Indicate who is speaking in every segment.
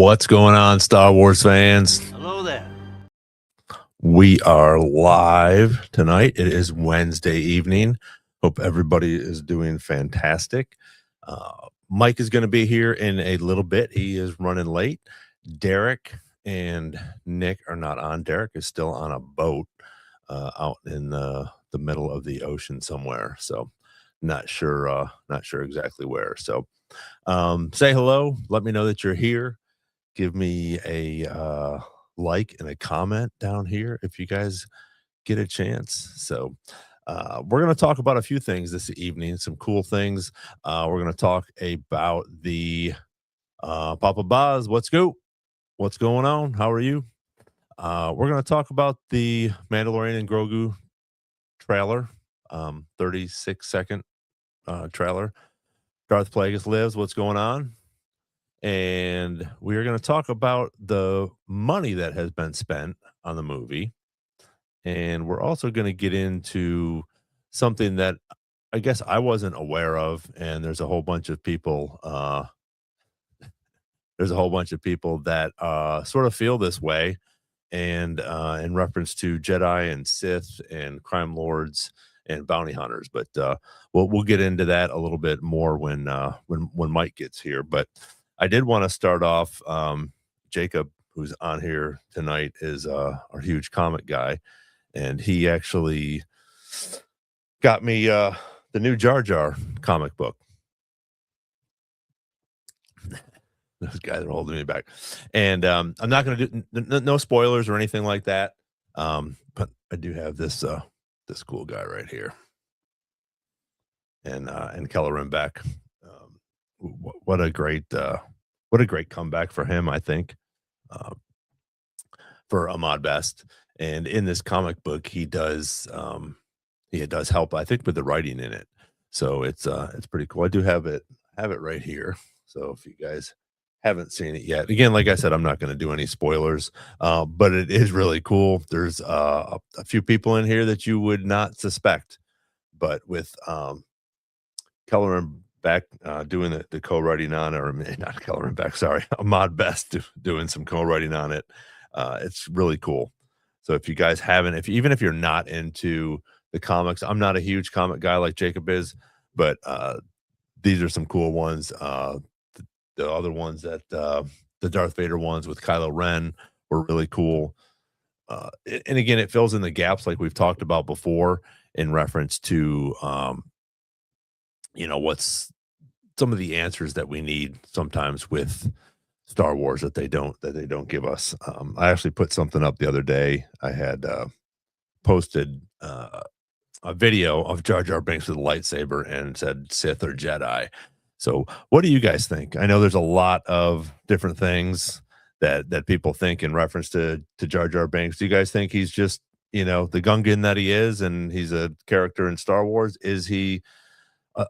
Speaker 1: What's going on, Star Wars fans?
Speaker 2: Hello there.
Speaker 1: We are live tonight. It is Wednesday evening. Hope everybody is doing fantastic. Mike is going to be here in a little bit. He is running late. Derek and Nick are not on. Derek is still on a boat out in the middle of the ocean somewhere. So not sure exactly where. So say hello. Let me know that you're here. Give me a like and a comment down here if you guys get a chance. So we're going to talk about a few things this evening, some cool things. We're going to talk about the Papa Boz. What's going on? How are you? We're going to talk about the Mandalorian and Grogu trailer, 36-second trailer. Darth Plagueis lives. What's going on? And we are going to talk about the money that has been spent on the movie. And we're also going to get into something that I guess I wasn't aware of. And there's a whole bunch of people, that sort of feel this way. And in reference to Jedi and Sith and crime lords and bounty hunters. But we'll get into that a little bit more when Mike gets here. But I did want to start off. Jacob, who's on here tonight, is our huge comic guy, and he actually got me the new Jar Jar comic book. Those guys are holding me back, and I'm not going to do no spoilers or anything like that. But I do have this cool guy right here, and Kelleran back. What a great comeback for him, I think, for Ahmad Best. And in this comic book, he does help, I think, with the writing in it. So it's pretty cool. I do have it right here. So if you guys haven't seen it yet, again, like I said, I'm not going to do any spoilers, but it is really cool. There's a few people in here that you would not suspect, but with Kelleran back doing the co-writing on it, or not Kelleran back, sorry, Ahmad Best doing some co-writing on it. It's really cool. So if you guys haven't, even if you're not into the comics, I'm not a huge comic guy like Jacob is, but these are some cool ones. The other ones that the Darth Vader ones with Kylo Ren were really cool. And again, it fills in the gaps like we've talked about before in reference to what's some of the answers that we need sometimes with Star Wars that they don't give us. I actually put something up the other day. I had posted a video of Jar Jar Binks with a lightsaber and said Sith or Jedi. So what do you guys think? I know there's a lot of different things that people think in reference to Jar Jar Binks. Do you guys think he's just, the Gungan that he is, and he's a character in Star Wars? Is he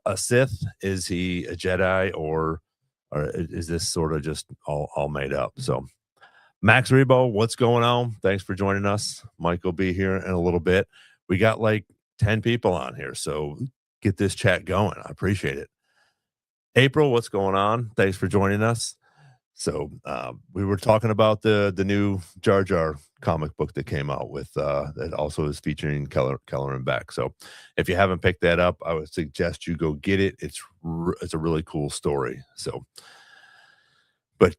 Speaker 1: a Sith? Is he a Jedi, or is this sort of just all made up? So Max Rebo, what's going on? Thanks for joining us. Mike will be here in a little bit. We got like 10 people on here, so get this chat going. I appreciate it. April, what's going on? Thanks for joining us. So we were talking about the new Jar Jar comic book that came out with that also is featuring Kelleran Beck. So if you haven't picked that up, I would suggest you go get it. It's a really cool story. So, but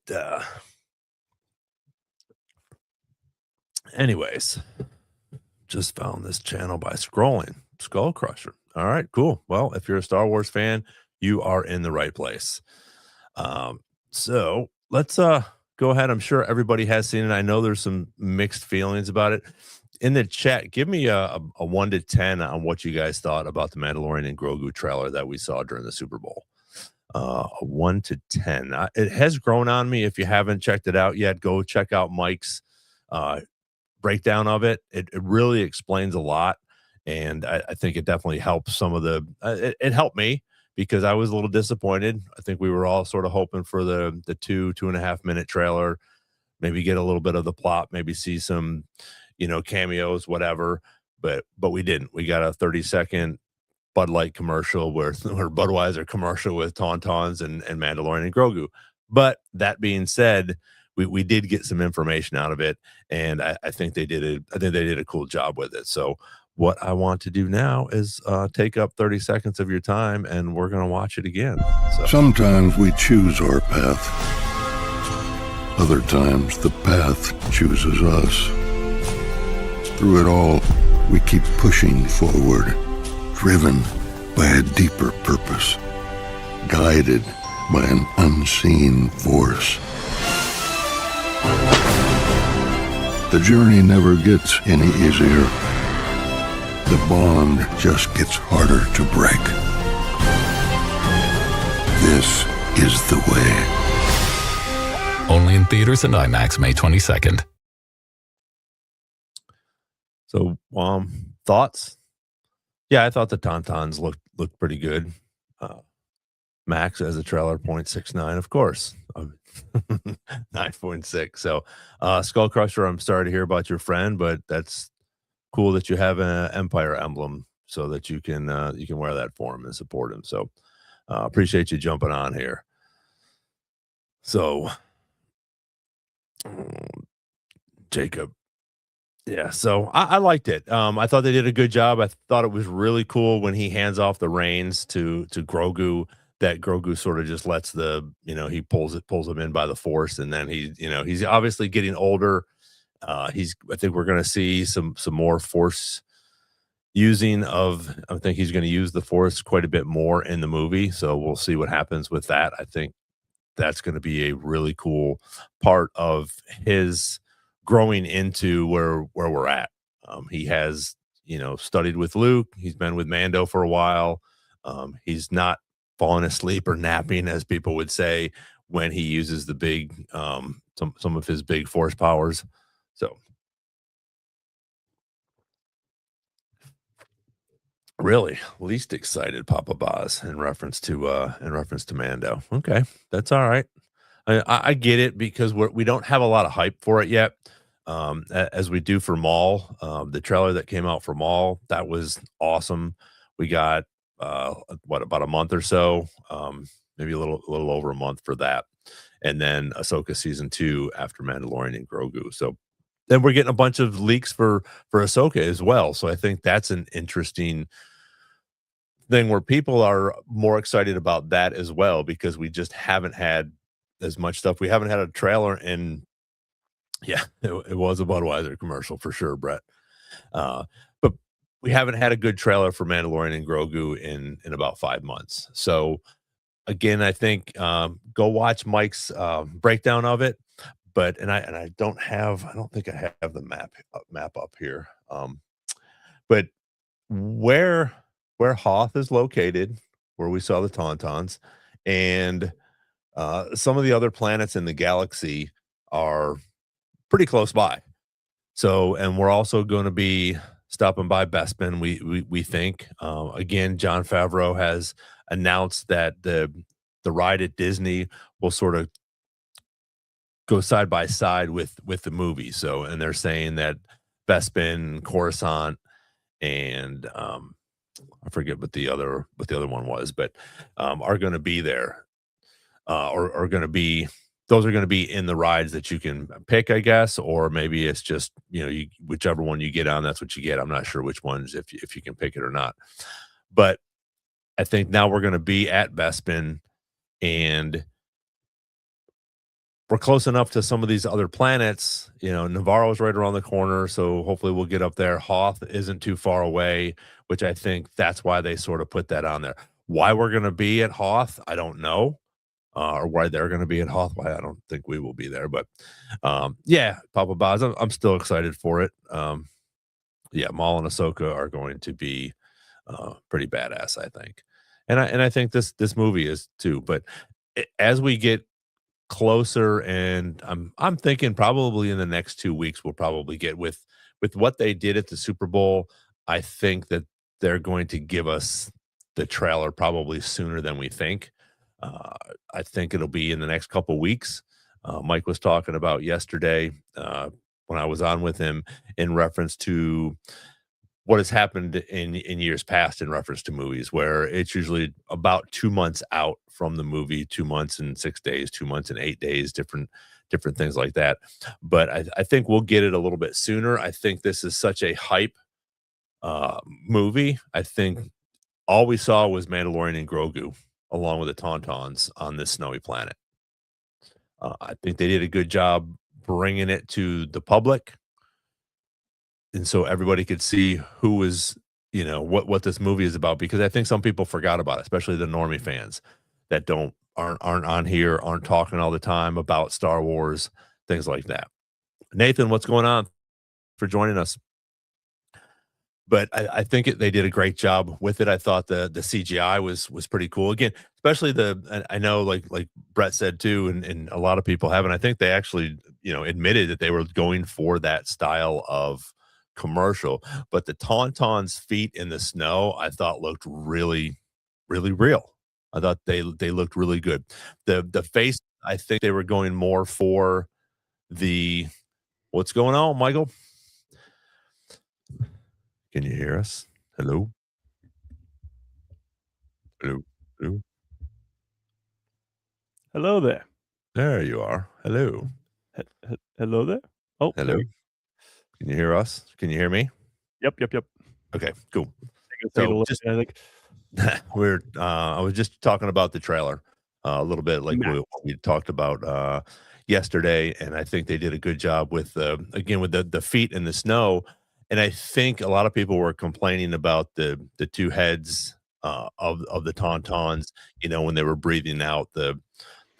Speaker 1: anyways, just found this channel by scrolling. Skull Crusher. All right, cool. Well, if you're a Star Wars fan, you are in the right place. So let's go ahead. I'm sure everybody has seen it. I know there's some mixed feelings about it. In the chat, give me a 1 to 10 on what you guys thought about the Mandalorian and Grogu trailer that we saw during the Super Bowl. A 1 to 10. It has grown on me. If you haven't checked it out yet, go check out Mike's breakdown of it. It really explains a lot, and I think it definitely helps some of the. It helped me, because I was a little disappointed. I think we were all sort of hoping for the 2.5 minute trailer, maybe get a little bit of the plot, maybe see some, cameos, whatever. But we didn't. We got a 30-second Bud Light commercial or Budweiser commercial with Tauntauns and Mandalorian and Grogu. But that being said, we did get some information out of it, and I think they did a cool job with it. So what I want to do now is take up 30 seconds of your time, and we're going to watch it again. So.
Speaker 2: Sometimes we choose our path. Other times the path chooses us. Through it all, we keep pushing forward, driven by a deeper purpose, guided by an unseen force. The journey never gets any easier. The bond just gets harder to break. This is the way.
Speaker 3: Only in theaters and IMAX May 22nd.
Speaker 1: So, thoughts? Yeah, I thought the Tauntauns looked pretty good. Max as a trailer 0.69, of course. 9.6. So, Skull Crusher, I'm sorry to hear about your friend, but that's cool that you have an Empire emblem so that you can wear that for him and support him. So, appreciate you jumping on here. So, Jacob. Yeah, so I liked it. I thought they did a good job. I thought it was really cool when he hands off the reins to Grogu, that Grogu sort of just lets he pulls him in by the force, and then he's obviously getting older. I think we're gonna see some more force using of I think he's gonna use the force quite a bit more in the movie. So we'll see what happens with that. I think that's going to be a really cool part of his growing into where we're at. He has, studied with Luke. He's been with Mando for a while. He's not falling asleep or napping, as people would say, when he uses the big, some of his big force powers. So really least excited Papa Boz in reference to Mando. Okay, that's all right. I get it because we don't have a lot of hype for it yet, as we do for Maul. The trailer that came out for Maul, that was awesome. We got about a month or so, maybe a little over a month for that, and then Ahsoka season 2 after Mandalorian and Grogu. So then we're getting a bunch of leaks for Ahsoka as well. So I think that's an interesting thing where people are more excited about that as well, because we just haven't had as much stuff. We haven't had a trailer and yeah, it was a Budweiser commercial for sure, Brett. But we haven't had a good trailer for Mandalorian and Grogu in about 5 months. So again, I think go watch Mike's breakdown of it. But I don't think I have the map up here. But where Hoth is located, where we saw the Tauntauns, and some of the other planets in the galaxy are pretty close by. So, and we're also going to be stopping by Bespin. We think again, Jon Favreau has announced that the ride at Disney will sort of go side by side with the movie. So, and they're saying that Bespin, Coruscant, and I forget what the other one was, but are going to be there, or are going to be. Those are going to be in the rides that you can pick, I guess, or maybe it's just whichever one you get on, that's what you get. I'm not sure which ones, if you can pick it or not. But I think now we're going to be at Bespin, and we're close enough to some of these other planets. Navarro's right around the corner, so hopefully we'll get up there. Hoth isn't too far away, which I think that's why they sort of put that on there. Why we're going to be at Hoth, I don't know. Or why they're going to be at Hoth. Why I don't think we will be there, but yeah, Papa Boz, I'm still excited for it. Yeah, Maul and Ahsoka are going to be pretty badass, I think, and I think this movie is too. But as we get closer, and I'm thinking probably in the next 2 weeks we'll probably get with what they did at the Super Bowl. I think that they're going to give us the trailer probably sooner than we think. I think it'll be in the next couple weeks. Mike was talking about yesterday when I was on with him in reference to what has happened in years past in reference to movies, where it's usually about 2 months out from the movie, 2 months and 6 days, 2 months and 8 days, different different things like that. But I think we'll get it a little bit sooner. I think this is such a hype movie. I think all we saw was Mandalorian and Grogu along with the Tauntauns on this snowy planet. I think they did a good job bringing it to the public, and so everybody could see who was, what this movie is about. Because I think some people forgot about it, especially the normie fans that aren't on here, aren't talking all the time about Star Wars, things like that. Nathan, what's going on? For joining us. But I think they did a great job with it. I thought the CGI was pretty cool. Again, especially I know like Brett said too, and a lot of people haven't. I think they actually admitted that they were going for that style of commercial. But the Tauntaun's feet in the snow, I thought looked really, really real. I thought they looked really good. The face, I think they were going more for the what's going on, Michael? Can you hear us? Hello? Hello? Hello?
Speaker 4: Hello there.
Speaker 1: There you are. Hello.
Speaker 4: Hello there. Oh,
Speaker 1: Hello. Can you hear us? Can you hear me?
Speaker 4: Yep.
Speaker 1: Okay, cool.
Speaker 4: So
Speaker 1: just
Speaker 4: I think
Speaker 1: I was just talking about the trailer a little bit, like we talked about yesterday, and I think they did a good job with again with the feet in the snow. And I think a lot of people were complaining about the two heads of the Tauntauns, when they were breathing out the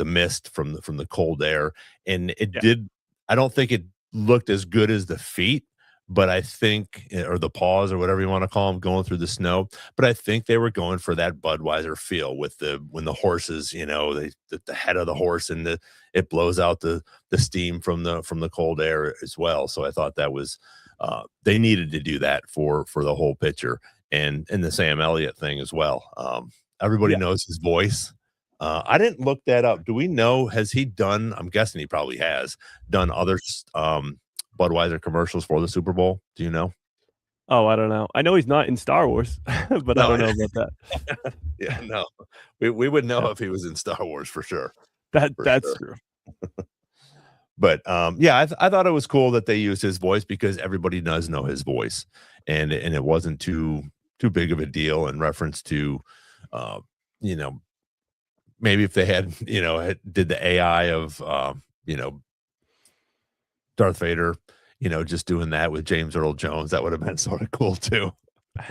Speaker 1: mist from the cold air, and it did. I don't think it looked as good as the feet, but I think, or the paws or whatever you want to call them, going through the snow. But I think they were going for that Budweiser feel with when the horses, the head of the horse and it blows out the steam from the cold air as well. So I thought that was. They needed to do that for the whole picture, and the Sam Elliott thing as well. Everybody knows his voice. I didn't look that up. Do we know, has he done, I'm guessing he probably has done other Budweiser commercials for the Super Bowl? Do you know?
Speaker 4: Oh, I don't know. I know he's not in Star Wars, but I don't know about that.
Speaker 1: Yeah, no. We would know if he was in Star Wars for sure.
Speaker 4: That's true.
Speaker 1: But I thought it was cool that they used his voice, because everybody does know his voice, and it wasn't too big of a deal in reference to, maybe if they had did the AI of Darth Vader, just doing that with James Earl Jones, that would have been sort of cool too.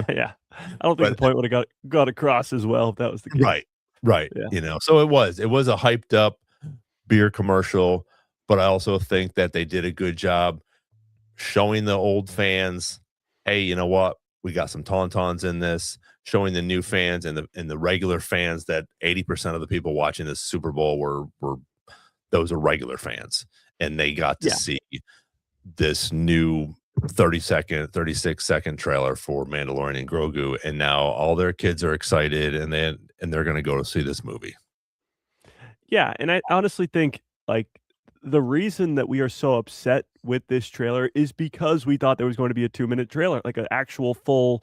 Speaker 4: Yeah, I don't think the point would have got across as well if that was the case.
Speaker 1: Right.
Speaker 4: Yeah.
Speaker 1: So it was a hyped up beer commercial. But I also think that they did a good job showing the old fans, hey, you know what? We got some Tauntauns in this, showing the new fans and the regular fans that 80% of the people watching this Super Bowl were those are regular fans. And they got to see this new 36-second trailer for Mandalorian and Grogu. And now all their kids are excited, and they're going to go to see this movie.
Speaker 4: Yeah. And I honestly think, like, the reason that we are so upset with this trailer is because we thought there was going to be a 2-minute trailer, like an actual full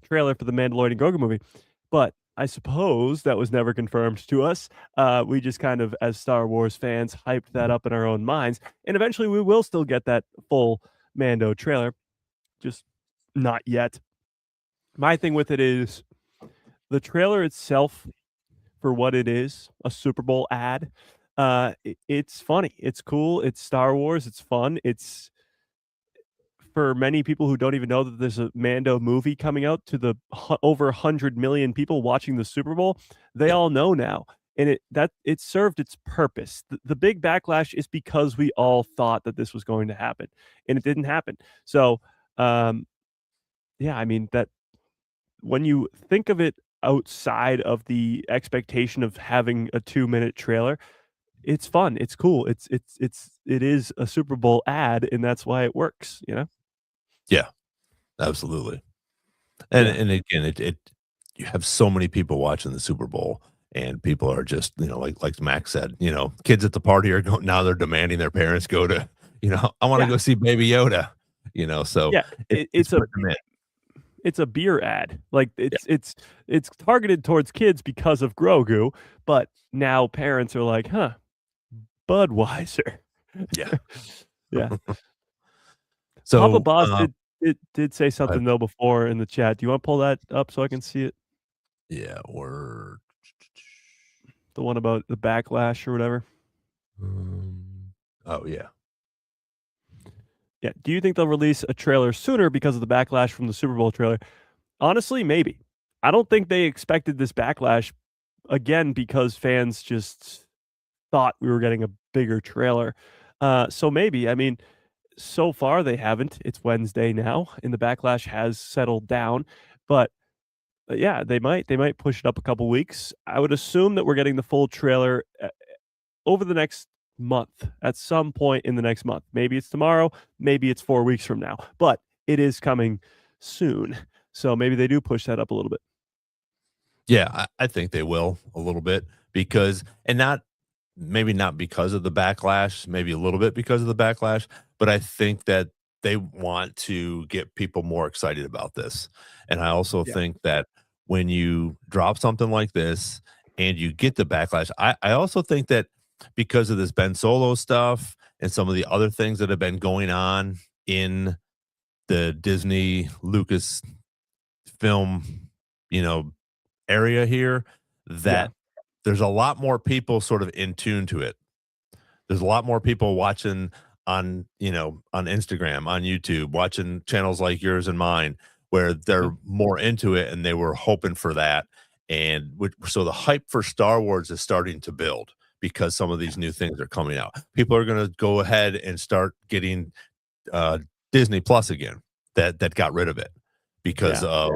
Speaker 4: trailer for the Mandalorian Grogu movie. But I suppose that was never confirmed to us. We just kind of, as Star Wars fans, hyped that up in our own minds. And eventually we will still get that full Mando trailer, just not yet. My thing with it is the trailer itself, for what it is, a Super Bowl ad, it's funny, it's cool, it's Star Wars, it's fun, it's for many people who don't even know that there's a Mando movie coming out, to the over 100 million people watching the Super Bowl, they all know now, and it served its purpose. The big backlash is because we all thought that this was going to happen, and it didn't happen. So, I mean, that when you think of it outside of the expectation of having a 2-minute trailer, it's fun. It's cool. It is a Super Bowl ad, and that's why it works,
Speaker 1: Yeah, absolutely. And again, you have so many people watching the Super Bowl, and people are just, like Max said, kids at the party are going, now they're demanding their parents go to, I want to go see Baby Yoda, so
Speaker 4: it's a beer ad. Like it's targeted towards kids because of Grogu, but now parents are like, Budweiser.
Speaker 1: Yeah.
Speaker 4: Yeah. Papa
Speaker 1: So,
Speaker 4: Boss did say
Speaker 1: I
Speaker 4: something though before in the chat. Do you want to pull that up so I can see it?
Speaker 1: yeah, or
Speaker 4: The one about the backlash or whatever.
Speaker 1: oh yeah.
Speaker 4: Yeah. Do you think they'll release a trailer sooner because of the backlash from the Super Bowl trailer? Honestly, maybe. I don't think they expected this backlash again because fans just thought we were getting a bigger trailer. So maybe. I mean, so far they haven't. It's Wednesday now, and the backlash has settled down. But yeah, they might push it up a couple weeks. I would assume that we're getting the full trailer over the next month, at some point in the next month. Maybe it's tomorrow, maybe it's 4 weeks from now, but it is coming soon. So maybe they do push that up a little bit.
Speaker 1: Yeah, I think they will a little bit because, and not maybe not because of the backlash, maybe a little bit because of the backlash, but I think that they want to get people more excited about this. And I also
Speaker 4: Yeah.
Speaker 1: think that when you drop something like this and you get the backlash, I also think that because of this Ben Solo stuff and some of the other things that have been going on in the Disney Lucas film, you know, area here,
Speaker 4: Yeah.
Speaker 1: that there's a lot more people sort of in tune to it. There's a lot more people watching on, on Instagram, on YouTube, watching channels like yours and mine, where
Speaker 4: Yeah.
Speaker 1: they're more into it and they were hoping for that. And so the hype for Star Wars is starting to build because some of these new things are coming out. People are going to go ahead and start getting uh, Disney Plus again that got rid of it because
Speaker 4: Yeah.
Speaker 1: of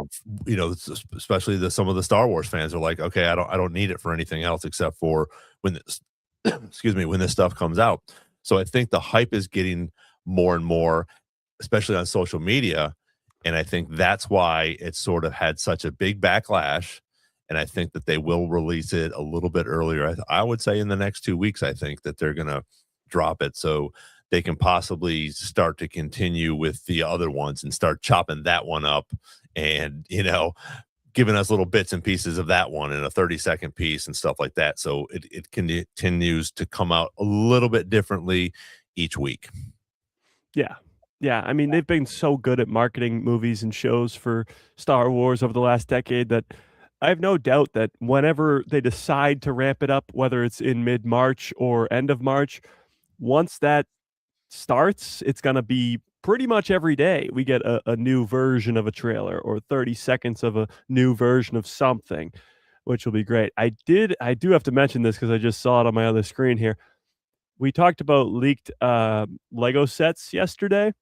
Speaker 1: especially some of the Star Wars fans are like, okay, I don't need it for anything else except for when this excuse me, when this stuff comes out. So I think the hype is getting more and more, especially on social media, and I think that's why it's sort of had such a big backlash. And I think that they will release it a little bit earlier. I would say in the next 2 weeks, I think that they're going to drop it so they can possibly start to continue with the other ones and start chopping that one up and, giving us little bits and pieces of that one in a 30-second piece and stuff like that. So it continues to come out a little bit differently each week.
Speaker 4: Yeah. Yeah. I mean, they've been so good at marketing movies and shows for Star Wars over the last decade that I have no doubt that whenever they decide to ramp it up, whether it's in mid-March or end of March, once that starts, it's going to be pretty much every day we get a new version of a trailer or 30 seconds of a new version of something, which will be great. I do have to mention this because I just saw it on my other screen here. We talked about leaked Lego sets yesterday,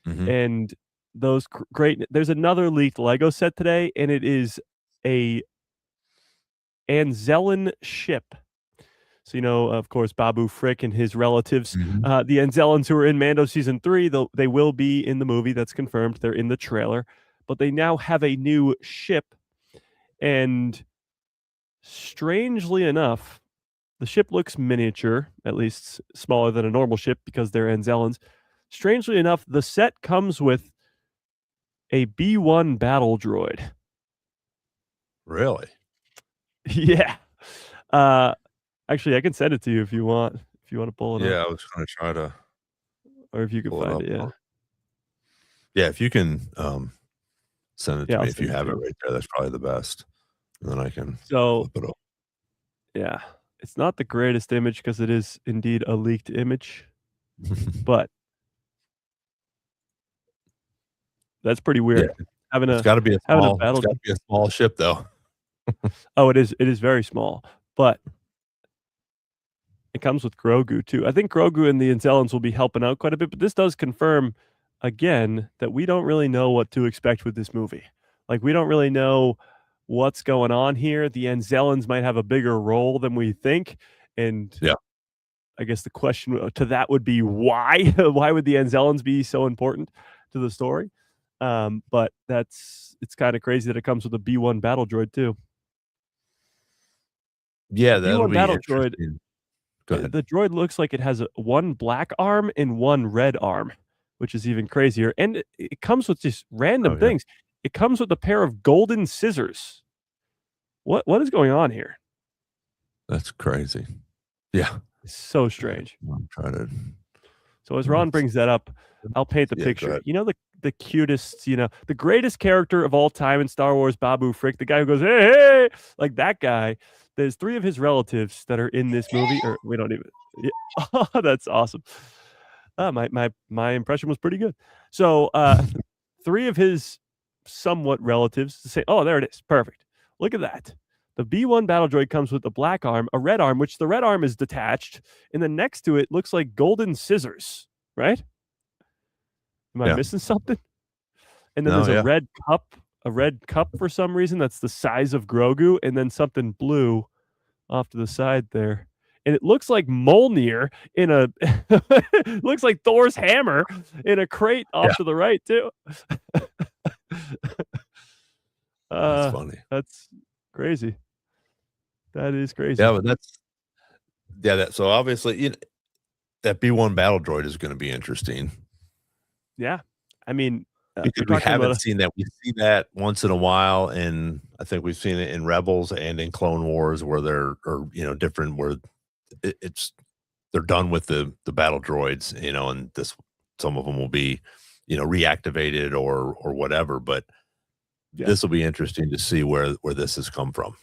Speaker 1: Mhm.
Speaker 4: and those great. There's another leaked Lego set today, and it is a Anzellan ship. So, of course, Babu Frick and his relatives,
Speaker 1: Mhm.
Speaker 4: the Anzellans who are in Mando season 3, they will be in the movie. That's confirmed. They're in the trailer, but they now have a new ship. And strangely enough, the ship looks miniature, at least smaller than a normal ship because they're Anzellans. Strangely enough, the set comes with a B-1 battle droid.
Speaker 1: Really?
Speaker 4: Yeah. Uh, Actually, I can send it to you if you want. If you want to pull it up,
Speaker 1: Yeah, I was gonna try to
Speaker 4: or if you can
Speaker 1: pull it
Speaker 4: find
Speaker 1: up.
Speaker 4: it. Yeah.
Speaker 1: Yeah, if you can send it
Speaker 4: Yeah,
Speaker 1: to
Speaker 4: I'll
Speaker 1: me if you
Speaker 4: send it
Speaker 1: have
Speaker 4: to
Speaker 1: it
Speaker 4: you.
Speaker 1: right there, that's probably the best. And then I can
Speaker 4: So,
Speaker 1: flip it up.
Speaker 4: yeah, it's not the greatest image because it is indeed a leaked image, but that's pretty
Speaker 1: Yeah,
Speaker 4: weird. Having
Speaker 1: it's
Speaker 4: a
Speaker 1: gotta be a
Speaker 4: having a
Speaker 1: small it's
Speaker 4: battle.
Speaker 1: gotta be a small ship though.
Speaker 4: Oh, it is very small, but it comes with Grogu too. I think Grogu and the Anzellans will be helping out quite a bit, but this does confirm again that we don't really know what to expect with this movie. Like, we don't really know what's going on here. The Anzellans might have a bigger role than we think, and
Speaker 1: Yeah.
Speaker 4: I guess the question to that would be why? Why would the Anzellans be so important to the story? But it's kind of crazy that it comes with a B-1 battle droid too.
Speaker 1: Yeah,
Speaker 4: The
Speaker 1: that'll
Speaker 4: B-1
Speaker 1: be
Speaker 4: battle droid,
Speaker 1: interesting. Go ahead.
Speaker 4: the droid looks like it has one black arm and one red arm, which is even crazier. And it comes with just random
Speaker 1: Oh, yeah.
Speaker 4: things. It comes with a pair of golden scissors. What is going on here?
Speaker 1: That's crazy. Yeah.
Speaker 4: It's so
Speaker 1: Okay,
Speaker 4: strange.
Speaker 1: I'm trying to
Speaker 4: So as Ron brings that up, I'll paint the
Speaker 1: Yeah, go
Speaker 4: picture.
Speaker 1: ahead.
Speaker 4: You know, the cutest, the greatest character of all time in Star Wars, Babu Frick, the guy who goes, hey, hey, like that guy. There's 3 of his relatives that are in this movie, or we don't even. Yeah. Oh, that's awesome. My impression was pretty good. So 3 of his somewhat relatives say, oh, there it is. Perfect. Look at that. The B1 battle droid comes with a black arm, a red arm, which the red arm is detached, and then next to it looks like golden scissors, right? Am I
Speaker 1: Yeah.
Speaker 4: missing something? And then
Speaker 1: No,
Speaker 4: there's
Speaker 1: yeah.
Speaker 4: a red cup for some reason that's the size of Grogu, and then something blue off to the side there. And it looks like Mjolnir in a looks like Thor's hammer in a crate off
Speaker 1: Yeah.
Speaker 4: to the right too.
Speaker 1: That's funny.
Speaker 4: That's crazy. That is crazy.
Speaker 1: Yeah, but so obviously, that B1 battle droid is going to be interesting
Speaker 4: Yeah. I mean,
Speaker 1: because
Speaker 4: we're
Speaker 1: we
Speaker 4: talking
Speaker 1: haven't
Speaker 4: about
Speaker 1: seen that. We see that once in a while, and I think we've seen it in Rebels and in Clone Wars, where different where they're done with the battle droids, and some of them will be, reactivated or whatever. But
Speaker 4: Yeah.
Speaker 1: this will be interesting to see where this has come from.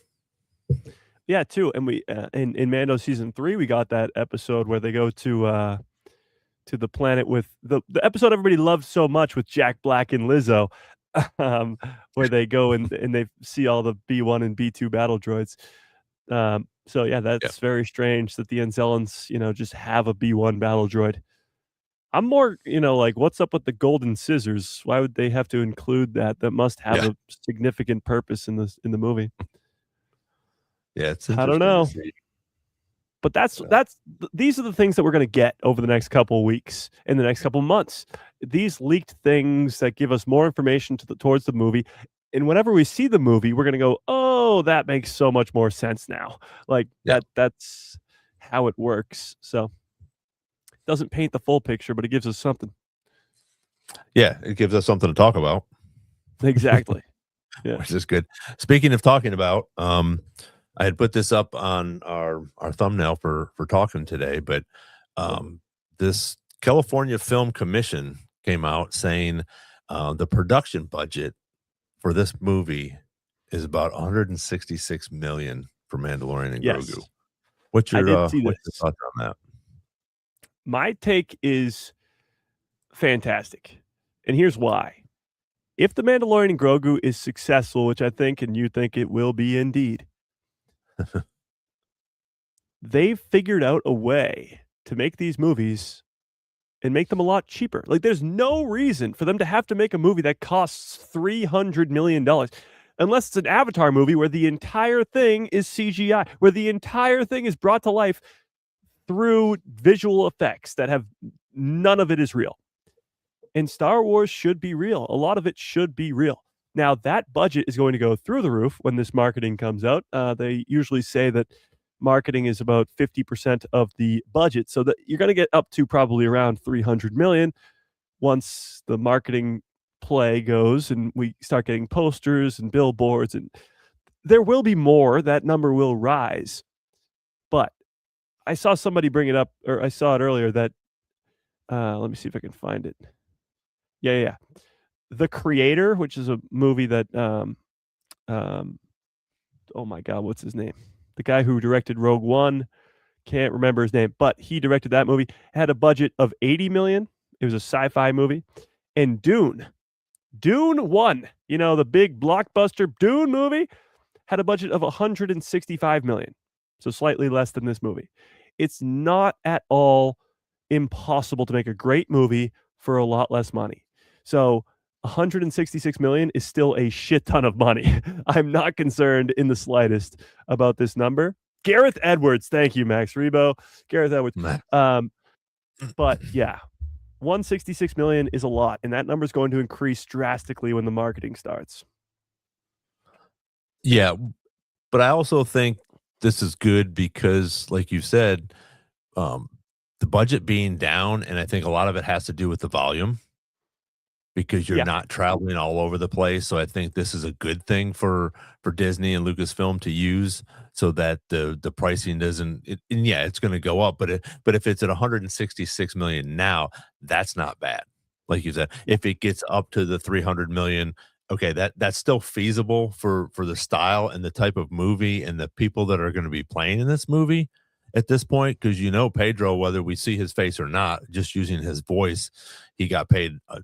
Speaker 4: Yeah, too. And we in Mando season 3, we got that episode where they go to the planet with the episode everybody loves so much with Jack Black and Lizzo, where they go and they see all the B1 and B2 battle droids. So yeah, that's very strange that the Anzellans, just have a B1 battle droid. I'm more, like, what's up with the golden scissors? Why would they have to include that? That must have a significant purpose in the movie.
Speaker 1: Yeah, it's
Speaker 4: I don't
Speaker 1: interesting
Speaker 4: know.
Speaker 1: to see.
Speaker 4: But these are the things that we're going to get over the next couple of weeks, in the next couple of months. These leaked things that give us more information towards the movie. And whenever we see the movie, we're going to go, oh, that makes so much more sense now. Like that's how it works. So it doesn't paint the full picture, but it gives us something.
Speaker 1: Yeah, it gives us something to talk about.
Speaker 4: Exactly. Yeah.
Speaker 1: Which is good. Speaking of talking about, I had put this up on our thumbnail for talking today, but this California Film Commission came out saying the production budget for this movie is about 166 million for Mandalorian and Grogu. What's your thoughts on that?
Speaker 4: My take is fantastic, and here's why. If the Mandalorian and Grogu is successful, which I think and you think it will be indeed, they've figured out a way to make these movies and make them a lot cheaper. Like, there's no reason for them to have to make a movie that costs $300 million unless it's an Avatar movie where the entire thing is CGI, where the entire thing is brought to life through visual effects that have none of it is real. And Star Wars should be real. A lot of it should be real. Now, that budget is going to go through the roof when this marketing comes out. They usually say that marketing is about 50% of the budget, so that you're going to get up to probably around 300 million once the marketing play goes and we start getting posters and billboards, and there will be more. That number will rise. But I saw somebody bring it up, or I saw it earlier, that let me see if I can find it. Yeah. The Creator, which is a movie that oh my God, what's his name? The guy who directed Rogue One, can't remember his name, but he directed that movie, had a budget of 80 million. It was a sci-fi movie. And Dune 1, the big blockbuster Dune movie, had a budget of 165 million. So slightly less than this movie. It's not at all impossible to make a great movie for a lot less money. So 166 million is still a shit ton of money. I'm not concerned in the slightest about this number. Gareth Edwards, thank you, Max Rebo. Gareth Edwards. But yeah, 166 million is a lot, and that number is going to increase drastically when the marketing starts.
Speaker 1: Yeah, but I also think this is good because, like you said, the budget being down, and I think a lot of it has to do with the volume, because you're not traveling all over the place. So I think this is a good thing for Disney and Lucasfilm to use so that the pricing doesn't and yeah, it's gonna go up, but if it's at 166 million now, that's not bad. Like you said, if it gets up to the 300 million, okay, that's still feasible for the style and the type of movie and the people that are gonna be playing in this movie at this point, because Pedro, whether we see his face or not, just using his voice, he got paid a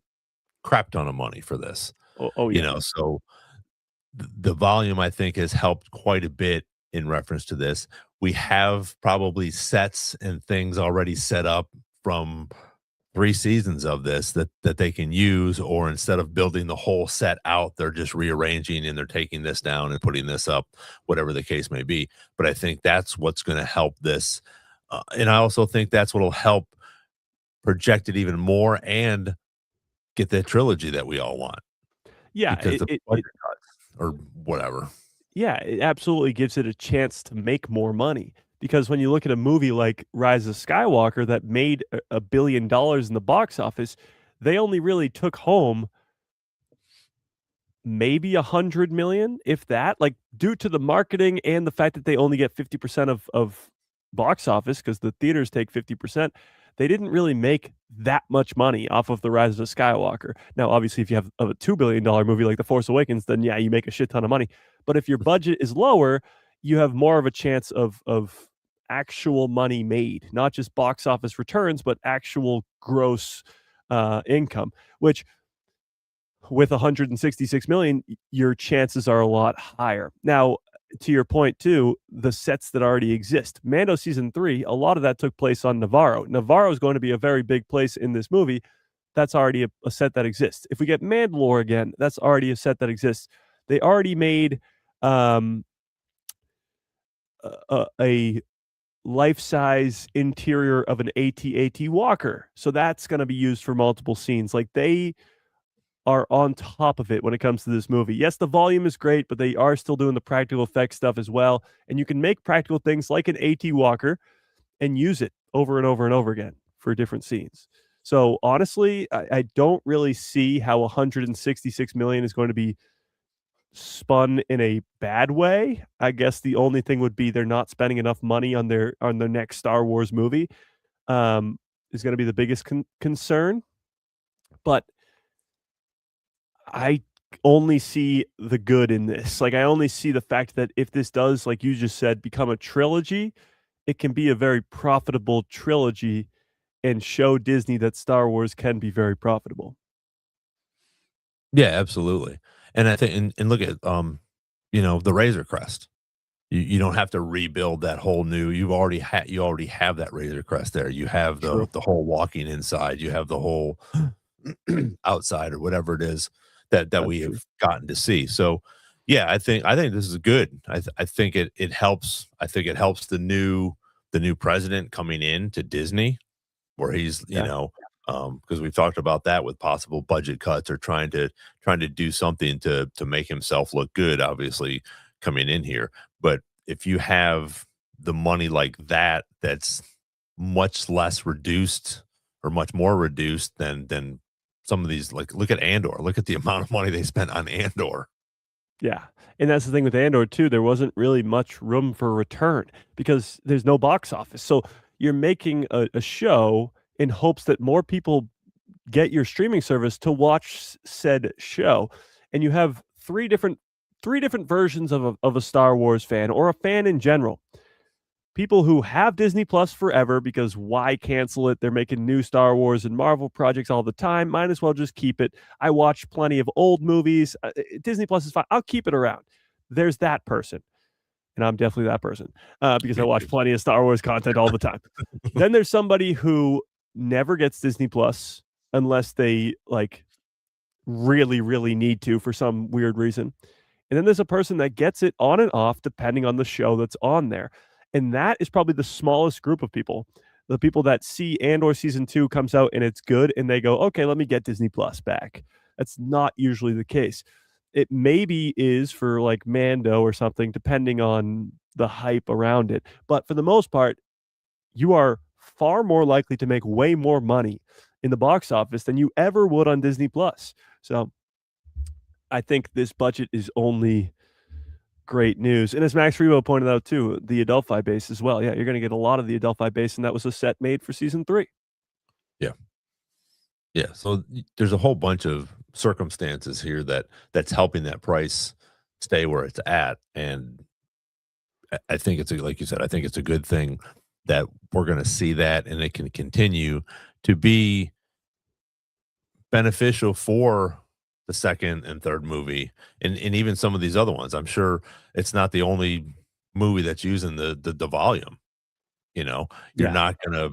Speaker 1: crap ton of money for this,
Speaker 4: Oh yeah.
Speaker 1: so the volume I think has helped quite a bit in reference to this. We have probably sets and things already set up from 3 seasons of this that they can use, or instead of building the whole set out, they're just rearranging and they're taking this down and putting this up, whatever the case may be. But I think that's what's gonna help this, and I also think that's what'll help project it even more and get that trilogy that we all want,
Speaker 4: Yeah,
Speaker 1: because the budget cuts or whatever.
Speaker 4: yeah, it absolutely gives it a chance to make more money, because when you look at a movie like Rise of Skywalker that made $1 billion in the box office, they only really took home maybe 100 million, if that, like, due to the marketing and the fact that they only get 50% of box office because the theaters take 50%. They didn't really make that much money off of The Rise of Skywalker. Now, obviously, if you have a $2 billion movie like The Force Awakens, then yeah, you make a shit ton of money. But if your budget is lower, you have more of a chance of actual money made, not just box office returns, but actual gross income, which with 166 million, your chances are a lot higher. Now, to your point too, the sets that already exist. Mando season 3, a lot of that took place on Navarro. Navarro is going to be a very big place in this movie. That's already a set that exists. If we get Mandalore again, that's already a set that exists. They already made a life-size interior of an AT-AT Walker. So that's going to be used for multiple scenes. Like, they are on top of it when it comes to this movie. Yes, the volume is great, but they are still doing the practical effects stuff as well. And you can make practical things like an AT Walker and use it over and over and over again for different scenes. So honestly, I don't really see how 166 million is going to be spun in a bad way. I guess the only thing would be they're not spending enough money on their next Star Wars movie. Is going to be the biggest concern. But I only see the good in this. Like, I only see the fact that if this does, like you just said, become a trilogy, it can be a very profitable trilogy and show Disney that Star Wars can be very profitable.
Speaker 1: Yeah, absolutely. And I think and look at, the Razor Crest. You don't have to rebuild that whole new you already have that Razor Crest there. You have
Speaker 4: True.
Speaker 1: the whole walking inside, you have the whole outside or whatever it is that
Speaker 4: That's
Speaker 1: we
Speaker 4: true.
Speaker 1: have gotten to see. So, yeah, I think this is good. I think it helps. I think it helps the new president coming in to Disney, where he's,
Speaker 4: Yeah.
Speaker 1: because we've talked about that with possible budget cuts or trying to do something to make himself look good, obviously coming in here. But if you have the money like that, that's much less reduced or much more reduced than some of these, like, look at Andor. Look at the amount of money they spent on Andor.
Speaker 4: Yeah. And that's the thing with Andor too. There wasn't really much room for return because there's no box office. So you're making a show in hopes that more people get your streaming service to watch said show. And you have three different versions of a Star Wars fan or a fan in general. People who have Disney Plus forever because why cancel it? They're making new Star Wars and Marvel projects all the time. Might as well just keep it. I watch plenty of old movies. Disney Plus is fine. I'll keep it around. There's that person. And I'm definitely that person because I
Speaker 1: Me
Speaker 4: watch
Speaker 1: too.
Speaker 4: plenty of Star Wars content all the time. Then there's somebody who never gets Disney Plus unless they like really, really need to for some weird reason. And then there's a person that gets it on and off depending on the show that's on there. And that is probably the smallest group of people. The people that see Andor season 2 comes out and it's good and they go, "Okay, let me get Disney Plus back." That's not usually the case. It maybe is for like Mando or something depending on the hype around it. But for the most part, you are far more likely to make way more money in the box office than you ever would on Disney Plus. So, I think this budget is only great news. And as Max Rebo pointed out too, the Adelphi base as well. Yeah, you're going to get a lot of the Adelphi base, and that was a set made for season 3.
Speaker 1: Yeah. Yeah. So there's a whole bunch of circumstances here that's helping that price stay where it's at. And I think it's like you said, I think it's a good thing that we're going to see that, and it can continue to be beneficial for the second and third movie, and even some of these other ones. I'm sure it's not the only movie that's using the volume. You're
Speaker 4: Yeah.
Speaker 1: not gonna,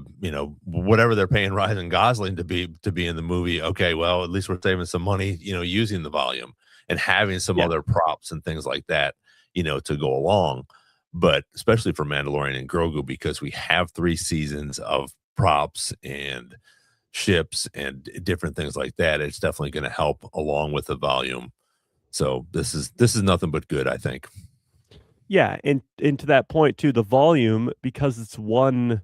Speaker 1: whatever they're paying Ryan Gosling to be in the movie. Okay, well, at least we're saving some money, using the volume and having some
Speaker 4: Yeah.
Speaker 1: other props and things like that, to go along. But especially for Mandalorian and Grogu, because we have 3 seasons of props and ships and different things like that, it's definitely going to help along with the volume. So this is nothing but good, I think.
Speaker 4: Yeah, and to that point too, the volume, because it's one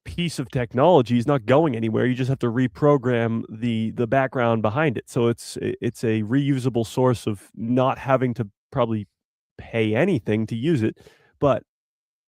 Speaker 4: piece of technology, is not going anywhere. You just have to reprogram the background behind it. So it's a reusable source of not having to probably pay anything to use it. But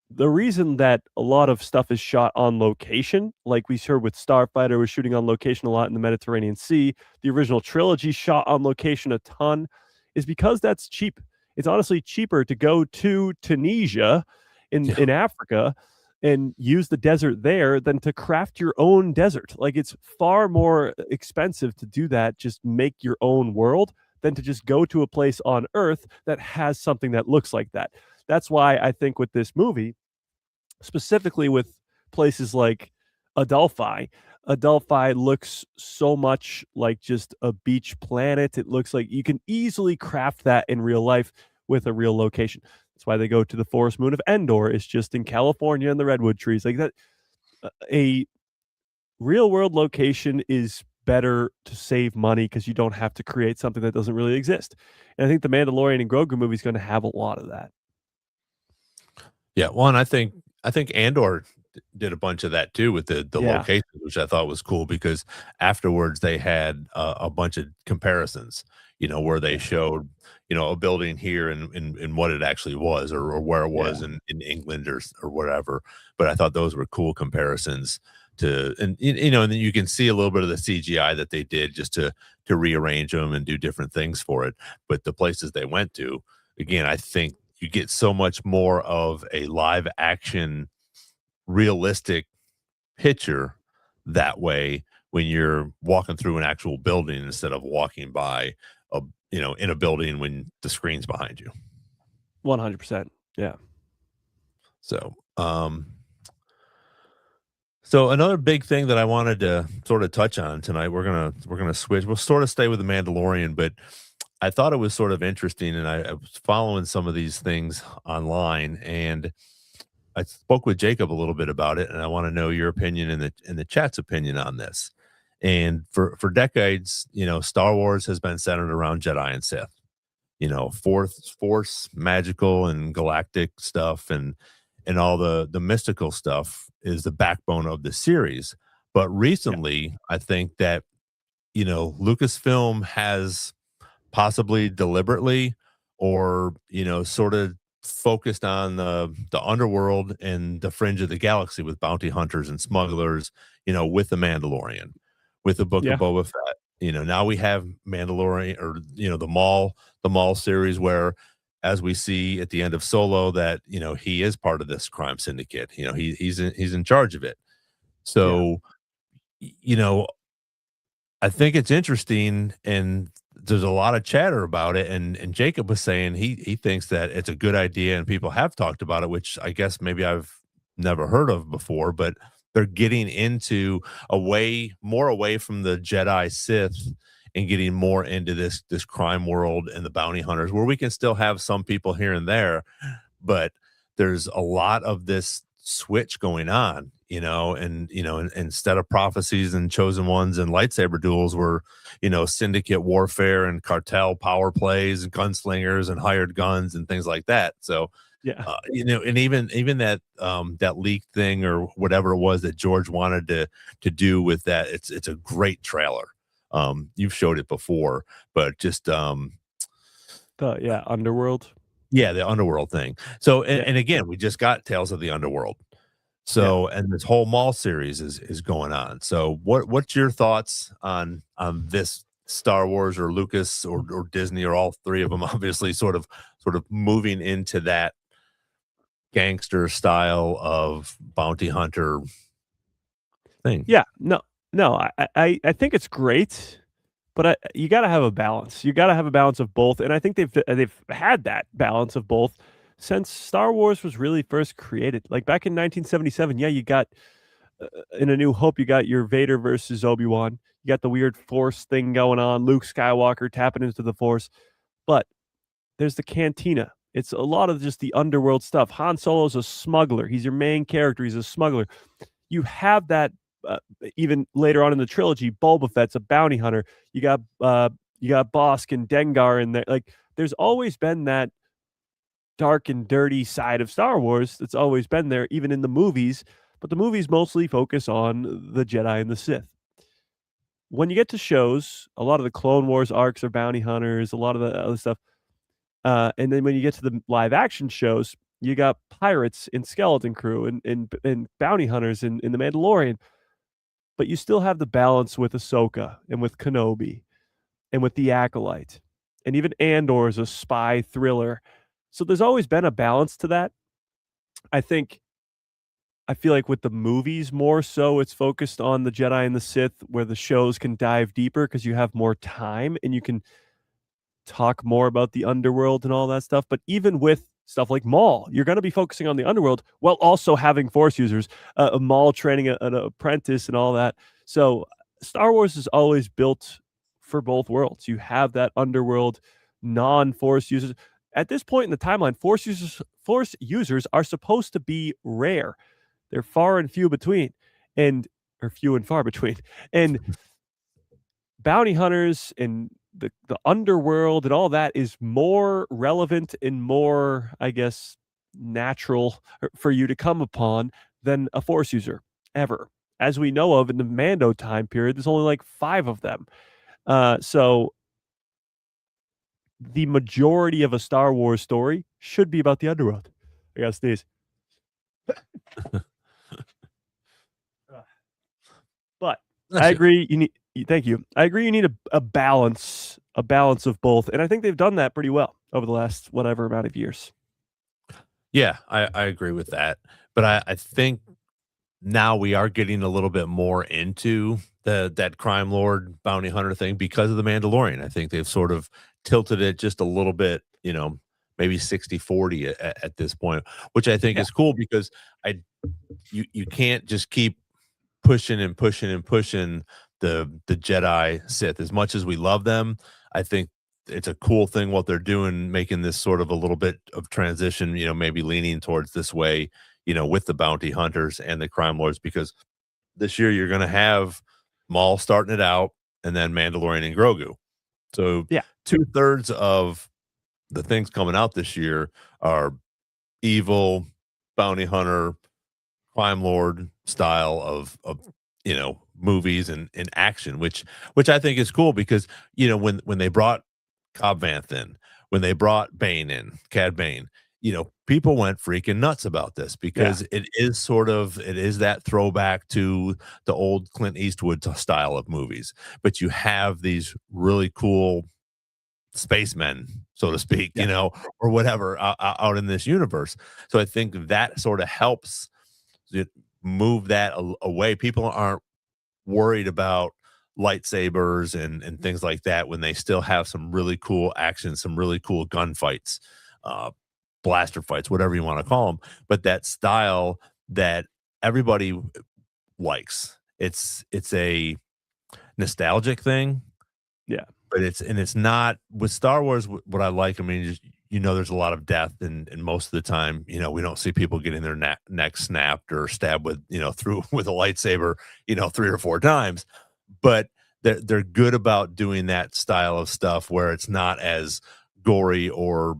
Speaker 4: the reason that a lot of stuff is shot on location, like we heard with Starfighter, was shooting on location a lot in the Mediterranean Sea. The original trilogy shot on location a ton, is because that's cheap. It's honestly cheaper to go to Tunisia in Africa and use the desert there than to craft your own desert. Like, it's far more expensive to do that, just make your own world, than to just go to a place on Earth that has something that looks like that. That's why I think with this movie, specifically with places like Adelphi, Adelphi looks so much like just a beach planet. It looks like you can easily craft that in real life with a real location. That's why they go to the forest moon of Endor. It's just in California and the redwood trees. Like that, a real world location is better to save money because you don't have to create something that doesn't really exist. And I think the Mandalorian and Grogu movie is going to have a lot of that.
Speaker 1: Yeah, well, and I think Andor did a bunch of that too with the
Speaker 4: Yeah.
Speaker 1: locations, which I thought was cool because afterwards they had a bunch of comparisons, where they showed, a building here and what it actually was, or where it was in England or whatever. But I thought those were cool comparisons and then you can see a little bit of the CGI that they did just to rearrange them and do different things for it. But the places they went to, again, I think you get so much more of a live action, realistic picture that way when you're walking through an actual building instead of walking by in a building when the screen's behind you.
Speaker 4: 100%. Yeah.
Speaker 1: So another big thing that I wanted to sort of touch on tonight, we're gonna switch. We'll sort of stay with the Mandalorian, but I thought it was sort of interesting, and I was following some of these things online, and I spoke with Jacob a little bit about it, and I want to know your opinion and the chat's opinion on this. And for decades, Star Wars has been centered around Jedi and Sith, force, magical and galactic stuff, and all the mystical stuff is the backbone of the series. But recently, I think that Lucasfilm has possibly deliberately or sort of focused on the underworld and the fringe of the galaxy with bounty hunters and smugglers, with the Mandalorian, with the Book
Speaker 4: Yeah.
Speaker 1: of Boba Fett. Now we have Mandalorian, or the Maul series, where, as we see at the end of Solo, that he is part of this crime syndicate. He's in charge of it. So I think it's interesting, and there's a lot of chatter about it. And Jacob was saying he thinks that it's a good idea, and people have talked about it, which I guess maybe I've never heard of before. But they're getting into more away from the Jedi Sith and getting more into this crime world and the bounty hunters, where we can still have some people here and there, but there's a lot of this switch going on, and instead of prophecies and chosen ones and lightsaber duels, were syndicate warfare and cartel power plays and gunslingers and hired guns and things like that. So
Speaker 4: Yeah.
Speaker 1: and even that that leak thing or whatever it was that George wanted to do with that, it's a great trailer. You've showed it before, but just
Speaker 4: Underworld.
Speaker 1: Yeah, the underworld thing. So,
Speaker 4: Yeah.
Speaker 1: and again, we just got Tales of the Underworld.
Speaker 4: Yeah.
Speaker 1: So, and this whole Maul series is going on. So, what's your thoughts on this Star Wars or Lucas or Disney or all three of them? Obviously, sort of moving into that gangster style of bounty hunter thing.
Speaker 4: Yeah. No, I think it's great, but you got to have a balance. You got to have a balance of both, and I think they've had that balance of both since Star Wars was really first created. Like back in 1977, yeah, you got in A New Hope, you got your Vader versus Obi-Wan. You got the weird Force thing going on, Luke Skywalker tapping into the Force, but there's the cantina. It's a lot of just the underworld stuff. Han Solo's a smuggler. He's your main character. He's a smuggler. You have that even later on in the trilogy. Boba Fett's a bounty hunter. You got Bosk and Dengar in there. Like there's always been that dark and dirty side of Star Wars that's always been there, even in the movies. But the movies mostly focus on the Jedi and the Sith. When you get to shows, a lot of the Clone Wars arcs are bounty hunters. A lot of the other stuff. And then when you get to the live action shows, you got pirates in Skeleton Crew and bounty hunters in The Mandalorian. But you still have the balance with Ahsoka and with Kenobi and with the Acolyte. And even Andor is a spy thriller. So there's always been a balance to that. I feel like with the movies more so, it's focused on the Jedi and the Sith, where the shows can dive deeper because you have more time and you can talk more about the underworld and all that stuff. But even with stuff like Maul, you're going to be focusing on the underworld while also having Force users, Maul training an apprentice and all that. So Star Wars is always built for both worlds. You have that underworld, non-Force users. At this point in the timeline, Force users are supposed to be rare. They're far and few between, or few and far between. And bounty hunters and the underworld and all that is more relevant and more, I guess, natural for you to come upon than a Force user ever. As we know of in the Mando time period, there's only like 5 of them. So the majority of a Star Wars story should be about the underworld. I gotta sneeze. But I agree. Thank you. I agree. You need a balance of both, and I think they've done that pretty well over the last whatever amount of years.
Speaker 1: Yeah, I agree with that. But I think now we are getting a little bit more into that crime lord bounty hunter thing because of the Mandalorian. I think they've sort of tilted it just a little bit, maybe 60-40 at this point, which I think is cool because you can't just keep pushing and pushing and pushing the Jedi Sith as much as we love them. I think it's a cool thing what they're doing, making this sort of a little bit of transition, maybe leaning towards this way, with the bounty hunters and the crime lords, because this year you're going to have Maul starting it out and then Mandalorian and Grogu. So
Speaker 4: Yeah.
Speaker 1: 2/3 of the things coming out this year are evil bounty hunter, crime lord style of movies and action, which I think is cool because when they brought Cobb Vanth in, when they brought Bane in, Cad Bane, people went freaking nuts about this because it is that throwback to the old Clint Eastwood style of movies, but you have these really cool spacemen, so to speak, or whatever out in this universe. So I think that sort of helps move that away. People aren't worried about lightsabers and things like that when they still have some really cool action, some really cool gunfights, blaster fights, whatever you want to call them, but that style that everybody likes. It's a nostalgic thing.
Speaker 4: Yeah.
Speaker 1: But it's not with Star Wars. What I like, I mean, just, there's a lot of death, and most of the time, we don't see people getting their neck snapped or stabbed with, through with a lightsaber, 3 or 4 times. But they're good about doing that style of stuff where it's not as gory or,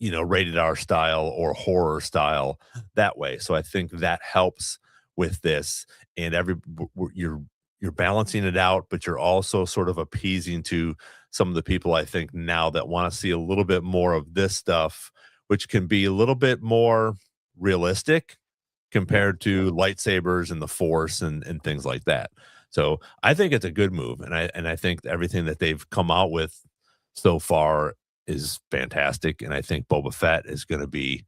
Speaker 1: rated R style or horror style that way. So I think that helps with this, and you're balancing it out, but you're also sort of appeasing to some of the people, I think, now that want to see a little bit more of this stuff which can be a little bit more realistic compared to lightsabers and the Force and things like that. So I think it's a good move, and I think everything that they've come out with so far is fantastic, and I think Boba Fett is going to be,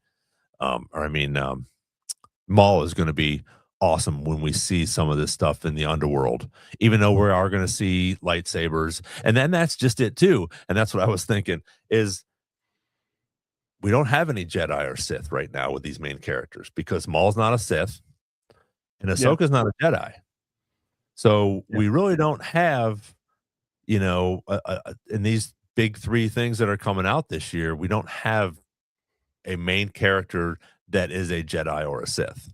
Speaker 1: Maul is going to be awesome when we see some of this stuff in the underworld. Even though we are going to see lightsabers, and then that's just it too. And that's what I was thinking is we don't have any Jedi or Sith right now with these main characters because Maul's not a Sith and Ahsoka's not a Jedi. So we really don't have, in these big three things that are coming out this year, we don't have a main character that is a Jedi or a Sith.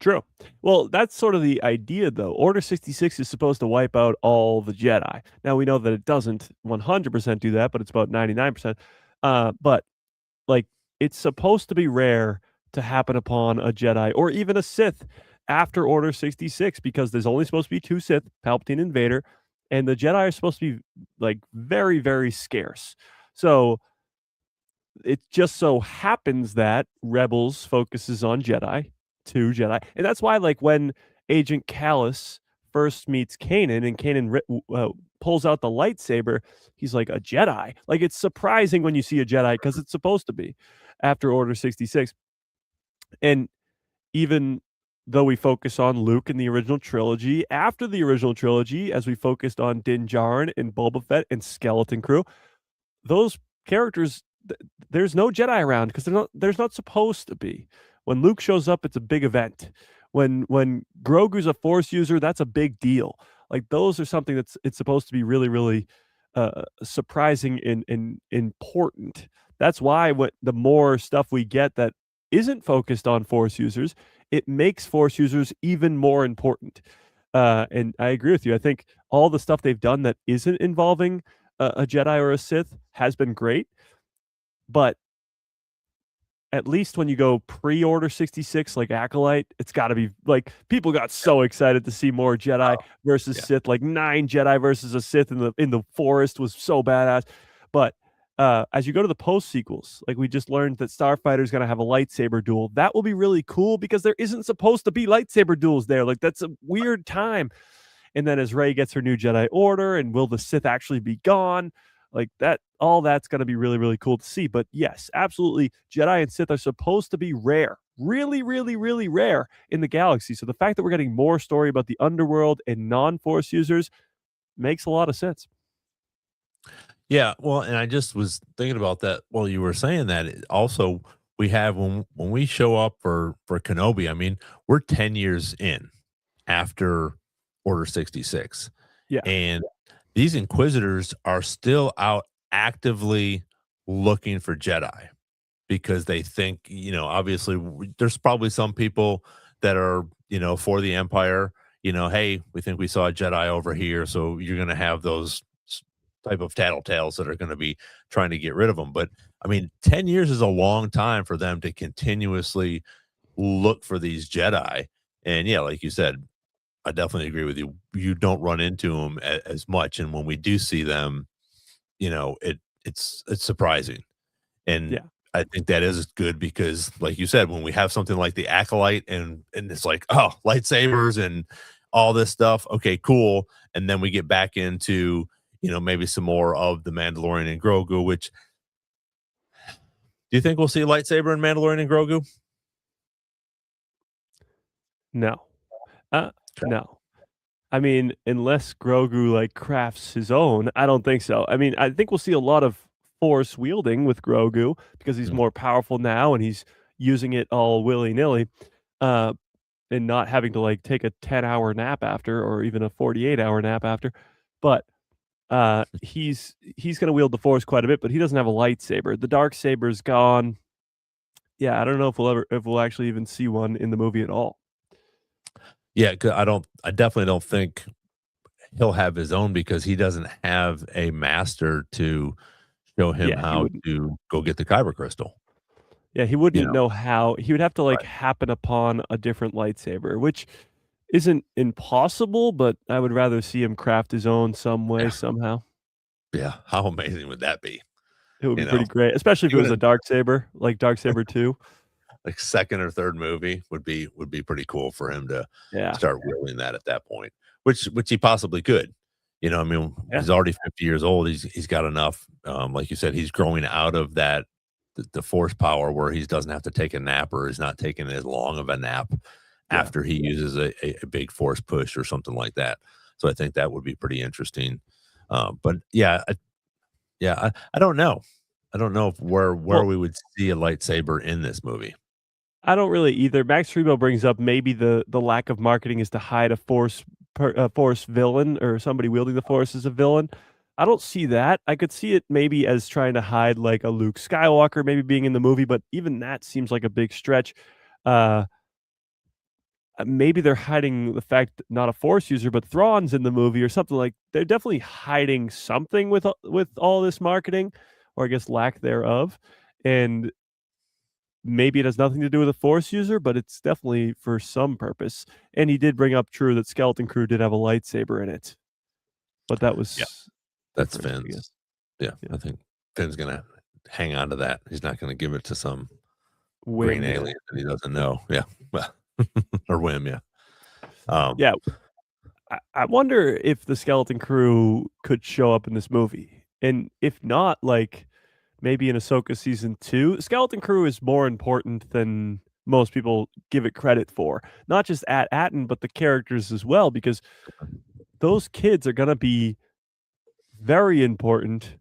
Speaker 4: True. Well, that's sort of the idea, though. Order 66 is supposed to wipe out all the Jedi. Now, we know that it doesn't 100% do that, but it's about 99%. But, like, it's supposed to be rare to happen upon a Jedi or even a Sith after Order 66 because there's only supposed to be 2 Sith, Palpatine and Vader, and the Jedi are supposed to be, like, very, very scarce. So it just so happens that Rebels focuses on Jedi, 2 Jedi, and that's why, like, when Agent Callus first meets Kanan and Kanan pulls out the lightsaber, he's like, "A Jedi?" Like, it's surprising when you see a Jedi because it's supposed to be after Order 66. And even though we focus on Luke in the original trilogy, after the original trilogy, as we focused on Din Djarin and Boba Fett and Skeleton Crew, those characters, there's no Jedi around because there's not supposed to be. When Luke shows up, it's a big event. When Grogu's a Force user, that's a big deal. Like those are something it's supposed to be really, really surprising and important. That's why the more stuff we get that isn't focused on Force users, it makes Force users even more important. And I agree with you. I think all the stuff they've done that isn't involving a Jedi or a Sith has been great, but at least when you go pre-order 66, like Acolyte, it's got to be like people got so excited to see more Jedi versus Sith, like 9 Jedi versus a Sith in the forest was so badass. But as you go to the post sequels, like we just learned that Starfighter is going to have a lightsaber duel. That will be really cool because there isn't supposed to be lightsaber duels there. Like that's a weird time. And then as Rey gets her new Jedi Order, and will the Sith actually be gone? Like that, all that's going to be really, really cool to see. But yes, absolutely, Jedi and Sith are supposed to be rare, really, really, really rare in the galaxy. So the fact that we're getting more story about the underworld and non-Force users makes a lot of sense.
Speaker 1: Yeah, well, and I just was thinking about that while you were saying that. Also, we have when we show up for Kenobi. I mean, we're 10 years in after Order 66,
Speaker 4: Yeah,
Speaker 1: and these Inquisitors are still out actively looking for Jedi because they think, obviously there's probably some people that are, for the Empire, hey, we think we saw a Jedi over here. So you're going to have those type of tattletales that are going to be trying to get rid of them. But I mean, 10 years is a long time for them to continuously look for these Jedi. And yeah, like you said, I definitely agree with you. You don't run into them as much, and when we do see them, it's surprising, and
Speaker 4: yeah,
Speaker 1: I think that is good because, like you said, when we have something like the Acolyte, and it's like, oh, lightsabers and all this stuff, okay, cool, and then we get back into maybe some more of the Mandalorian and Grogu. Which do you think we'll see a lightsaber in Mandalorian and Grogu?
Speaker 4: no, no. I mean, unless Grogu like crafts his own, I don't think so. I mean, I think we'll see a lot of force wielding with Grogu because he's more powerful now and he's using it all willy-nilly, uh, and not having to like take a 10-hour nap after or even a 48-hour nap after. But he's going to wield the force quite a bit, but he doesn't have a lightsaber. The dark saber's gone. Yeah, I don't know if we'll actually even see one in the movie at all.
Speaker 1: Yeah, 'cause I definitely don't think he'll have his own because he doesn't have a master to show him
Speaker 4: Yeah, he
Speaker 1: how
Speaker 4: wouldn't.
Speaker 1: to go get the kyber crystal,
Speaker 4: Yeah, he
Speaker 1: you
Speaker 4: wouldn't
Speaker 1: know?
Speaker 4: know how. He would have to like
Speaker 1: Right.
Speaker 4: happen upon a different lightsaber, which isn't impossible, but I would rather see him craft his own some way,
Speaker 1: Yeah,
Speaker 4: somehow.
Speaker 1: yeah. How amazing would that be?
Speaker 4: It would
Speaker 1: You
Speaker 4: be pretty
Speaker 1: know,
Speaker 4: great, especially if it
Speaker 1: even
Speaker 4: was a dark saber, like Dark Saber 2.
Speaker 1: like second or third movie would be pretty cool for him to
Speaker 4: Yeah.
Speaker 1: start wielding that at that point, which he possibly could. You know, I mean,
Speaker 4: Yeah.
Speaker 1: he's already 50 years old. He's got enough. Like you said, he's growing out of that the force power where he doesn't have to take a nap or is not taking as long of a nap
Speaker 4: Yeah.
Speaker 1: after he uses a big force push or something like that. So I think that would be pretty interesting. But I don't know. I don't know if where
Speaker 4: Well,
Speaker 1: we would see a lightsaber in this movie.
Speaker 4: I don't really either. Max Rebo brings up maybe the lack of marketing is to hide a force villain or somebody wielding the force as a villain. I don't see that. I could see it maybe as trying to hide like a Luke Skywalker maybe being in the movie, but even that seems like a big stretch. Uh, maybe they're hiding the fact that not a force user, but Thrawn's in the movie or something like. They're definitely hiding something with all this marketing, or I guess lack thereof, and maybe it has nothing to do with a force user, but it's definitely for some purpose. And he did bring up true that Skeleton Crew did have a lightsaber in it, but that
Speaker 1: Yeah,
Speaker 4: was
Speaker 1: that's
Speaker 4: different, I
Speaker 1: Finn's.
Speaker 4: guess.
Speaker 1: Yeah,
Speaker 4: Yeah.
Speaker 1: I think Finn's gonna hang on to that. He's not gonna give it to some green
Speaker 4: Whim, yeah.
Speaker 1: alien that he doesn't know. Yeah, well, or whim. Yeah. Um,
Speaker 4: Yeah, I wonder if the Skeleton Crew could show up in this movie, and if not, like maybe in Ahsoka season 2. Skeleton Crew is more important than most people give it credit for. Not just at Atten, but the characters as well, because those kids are gonna be very important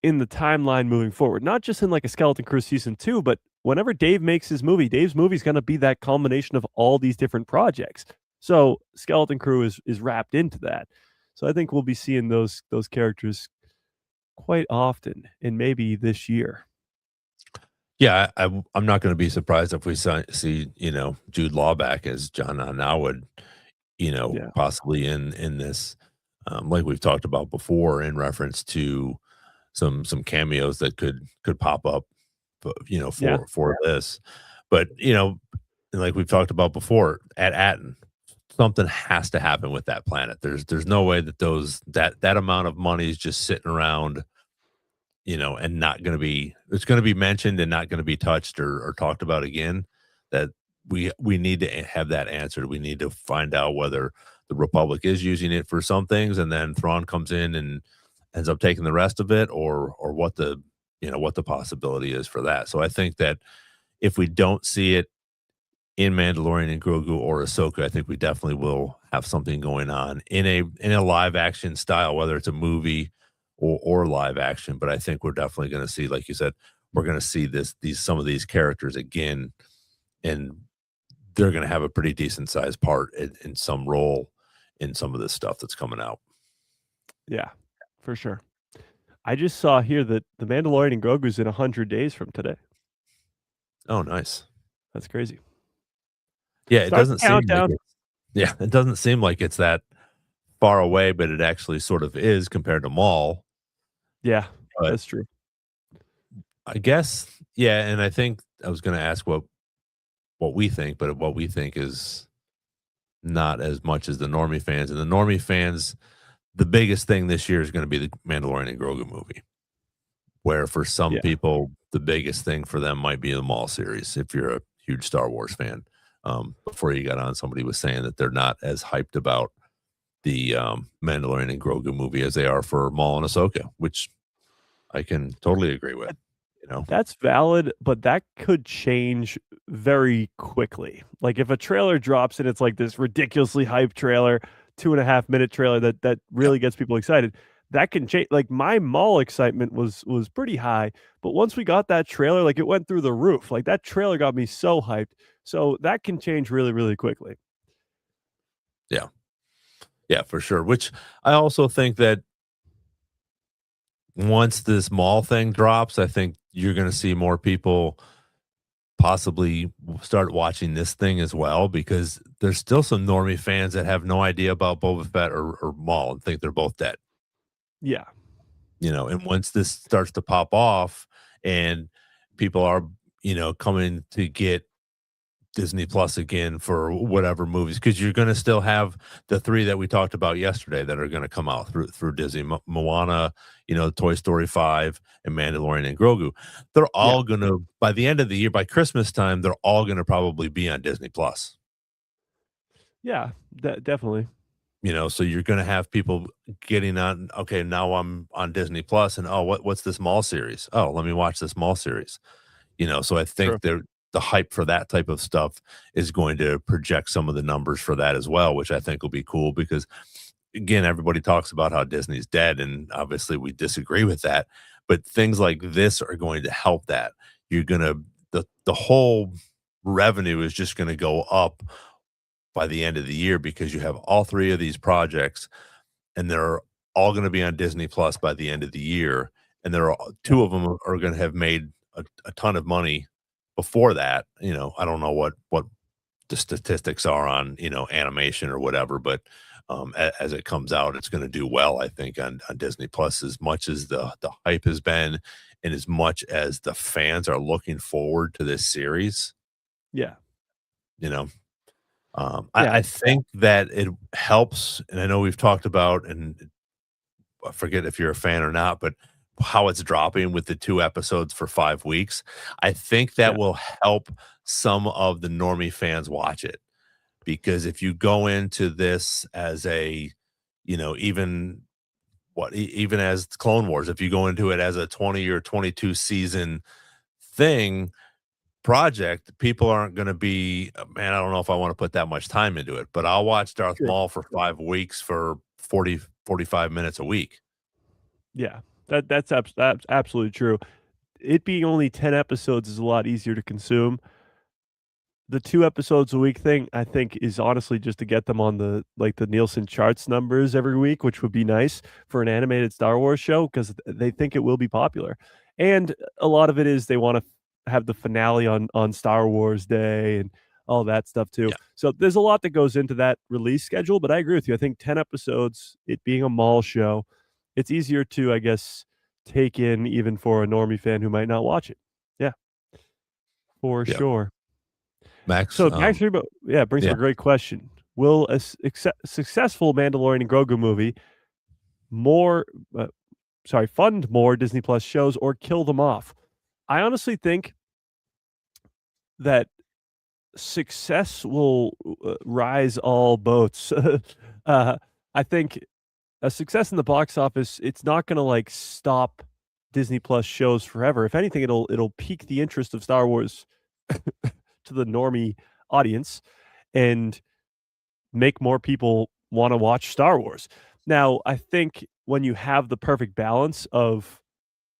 Speaker 4: in the timeline moving forward. Not just in like a Skeleton Crew season 2, but whenever Dave makes his movie, Dave's movie is gonna be that culmination of all these different projects. So Skeleton Crew is wrapped into that. So I think we'll be seeing those characters quite often and maybe this year.
Speaker 1: yeah, I'm not gonna be surprised if we see Jude Law back as John Howard,
Speaker 4: Yeah.
Speaker 1: possibly in this, like we've talked about before, in reference to some cameos that could pop up,
Speaker 4: Yeah.
Speaker 1: for this. But like we've talked about before, at Atten, something has to happen with that planet. There's no way that that amount of money is just sitting around, and not going to be it's going to be mentioned and not going to be touched or talked about again. That we need to have that answered. We need to find out whether the Republic is using it for some things, and then Thrawn comes in and ends up taking the rest of it, or what the possibility is for that. So I think that if we don't see it in Mandalorian and Grogu or Ahsoka, I think we definitely will have something going on in a live action style, whether it's a movie or live action. But I think we're definitely going to see, like you said, we're going to see some of these characters again, and they're going to have a pretty decent sized part in some role in some of this stuff that's coming out.
Speaker 4: Yeah, for sure. I just saw here that the Mandalorian and Grogu's in 100 days from today.
Speaker 1: Oh, nice.
Speaker 4: That's crazy.
Speaker 1: Yeah, it
Speaker 4: Start the
Speaker 1: doesn't seem like
Speaker 4: countdown.
Speaker 1: it doesn't seem like it's that far away, but it actually sort of is compared to Maul.
Speaker 4: Yeah,
Speaker 1: But
Speaker 4: that's true.
Speaker 1: I guess, yeah, and I think I was going to ask what we think, but what we think is not as much as the normie fans. And the normie fans, the biggest thing this year is going to be the Mandalorian and Grogu movie. Where for some
Speaker 4: Yeah.
Speaker 1: people, the biggest thing for them might be the Maul series. If you're a huge Star Wars fan, before you got on, somebody was saying that they're not as hyped about the Mandalorian and Grogu movie as they are for Maul and Ahsoka, which I can totally agree with.
Speaker 4: That's valid, but that could change very quickly. Like if a trailer drops and it's like this ridiculously hyped trailer, 2.5 minute trailer that
Speaker 1: Yeah.
Speaker 4: really gets people excited, that can change. Like my Maul excitement was pretty high, but once we got that trailer, like it went through the roof. Like that trailer got me so hyped. So that can change really, really quickly.
Speaker 1: Yeah. Yeah, for sure. Which I also think that once this Maul thing drops, I think you're going to see more people possibly start watching this thing as well, because there's still some normie fans that have no idea about Boba Fett or Maul and think they're both dead.
Speaker 4: Yeah.
Speaker 1: And once this starts to pop off and people are, coming to get Disney Plus again for whatever movies, because you're going to still have the three that we talked about yesterday that are going to come out through Disney: Moana, Toy Story 5, and Mandalorian and Grogu. They're
Speaker 4: Yeah.
Speaker 1: all going to, by the end of the year, by Christmas time, they're all going to probably be on Disney Plus.
Speaker 4: Yeah, definitely.
Speaker 1: So you're going to have people getting on. Okay, now I'm on Disney Plus, and what's this Maul series? Oh, let me watch this Maul series. So I
Speaker 4: True.
Speaker 1: think the hype for that type of stuff is going to project some of the numbers for that as well, which I think will be cool because, again, everybody talks about how Disney's dead, and obviously we disagree with that. But things like this are going to help that. You're gonna the whole revenue is just going to go up by the end of the year because you have all three of these projects, and they're all going to be on Disney Plus by the end of the year, and two of them are going to have made a ton of money before that. I don't know what the statistics are on animation or whatever, but as it comes out, it's going to do well, I think, on Disney Plus, as much as the hype has been, and as much as the fans are looking forward to this series.
Speaker 4: Yeah.
Speaker 1: I think that it helps, and I know we've talked about, and I forget if you're a fan or not, but how it's dropping with the 2 episodes for 5 weeks. I think that will help some of the normie fans watch it, because if you go into this as a, even even as Clone Wars, if you go into it as a 20 or 22 season thing project, people aren't going to be, man, I don't know if I want to put that much time into it, but I'll watch Darth Maul for 5 weeks for 45 minutes a week.
Speaker 4: Yeah, that's absolutely true. It being only 10 episodes is a lot easier to consume. The 2 episodes a week thing, I think, is honestly just to get them on the Nielsen charts numbers every week, which would be nice for an animated Star Wars show because they think it will be popular. And a lot of it is they wanna have the finale on Star Wars Day and all that stuff too.
Speaker 1: Yeah.
Speaker 4: So there's a lot that goes into that release schedule, but I agree with you. I think 10 episodes, it being a Maul show, it's easier to, I guess, take in even for a normie fan who might not watch it. Yeah. For
Speaker 1: Yeah.
Speaker 4: sure.
Speaker 1: Max,
Speaker 4: So brings up a great question. Will a successful Mandalorian and Grogu movie fund more Disney Plus shows or kill them off? I honestly think that success will rise all boats. I think a success in the box office, it's not going to stop Disney Plus shows forever. If anything, it'll pique the interest of Star Wars to the normie audience and make more people want to watch Star Wars. Now, I think when you have the perfect balance of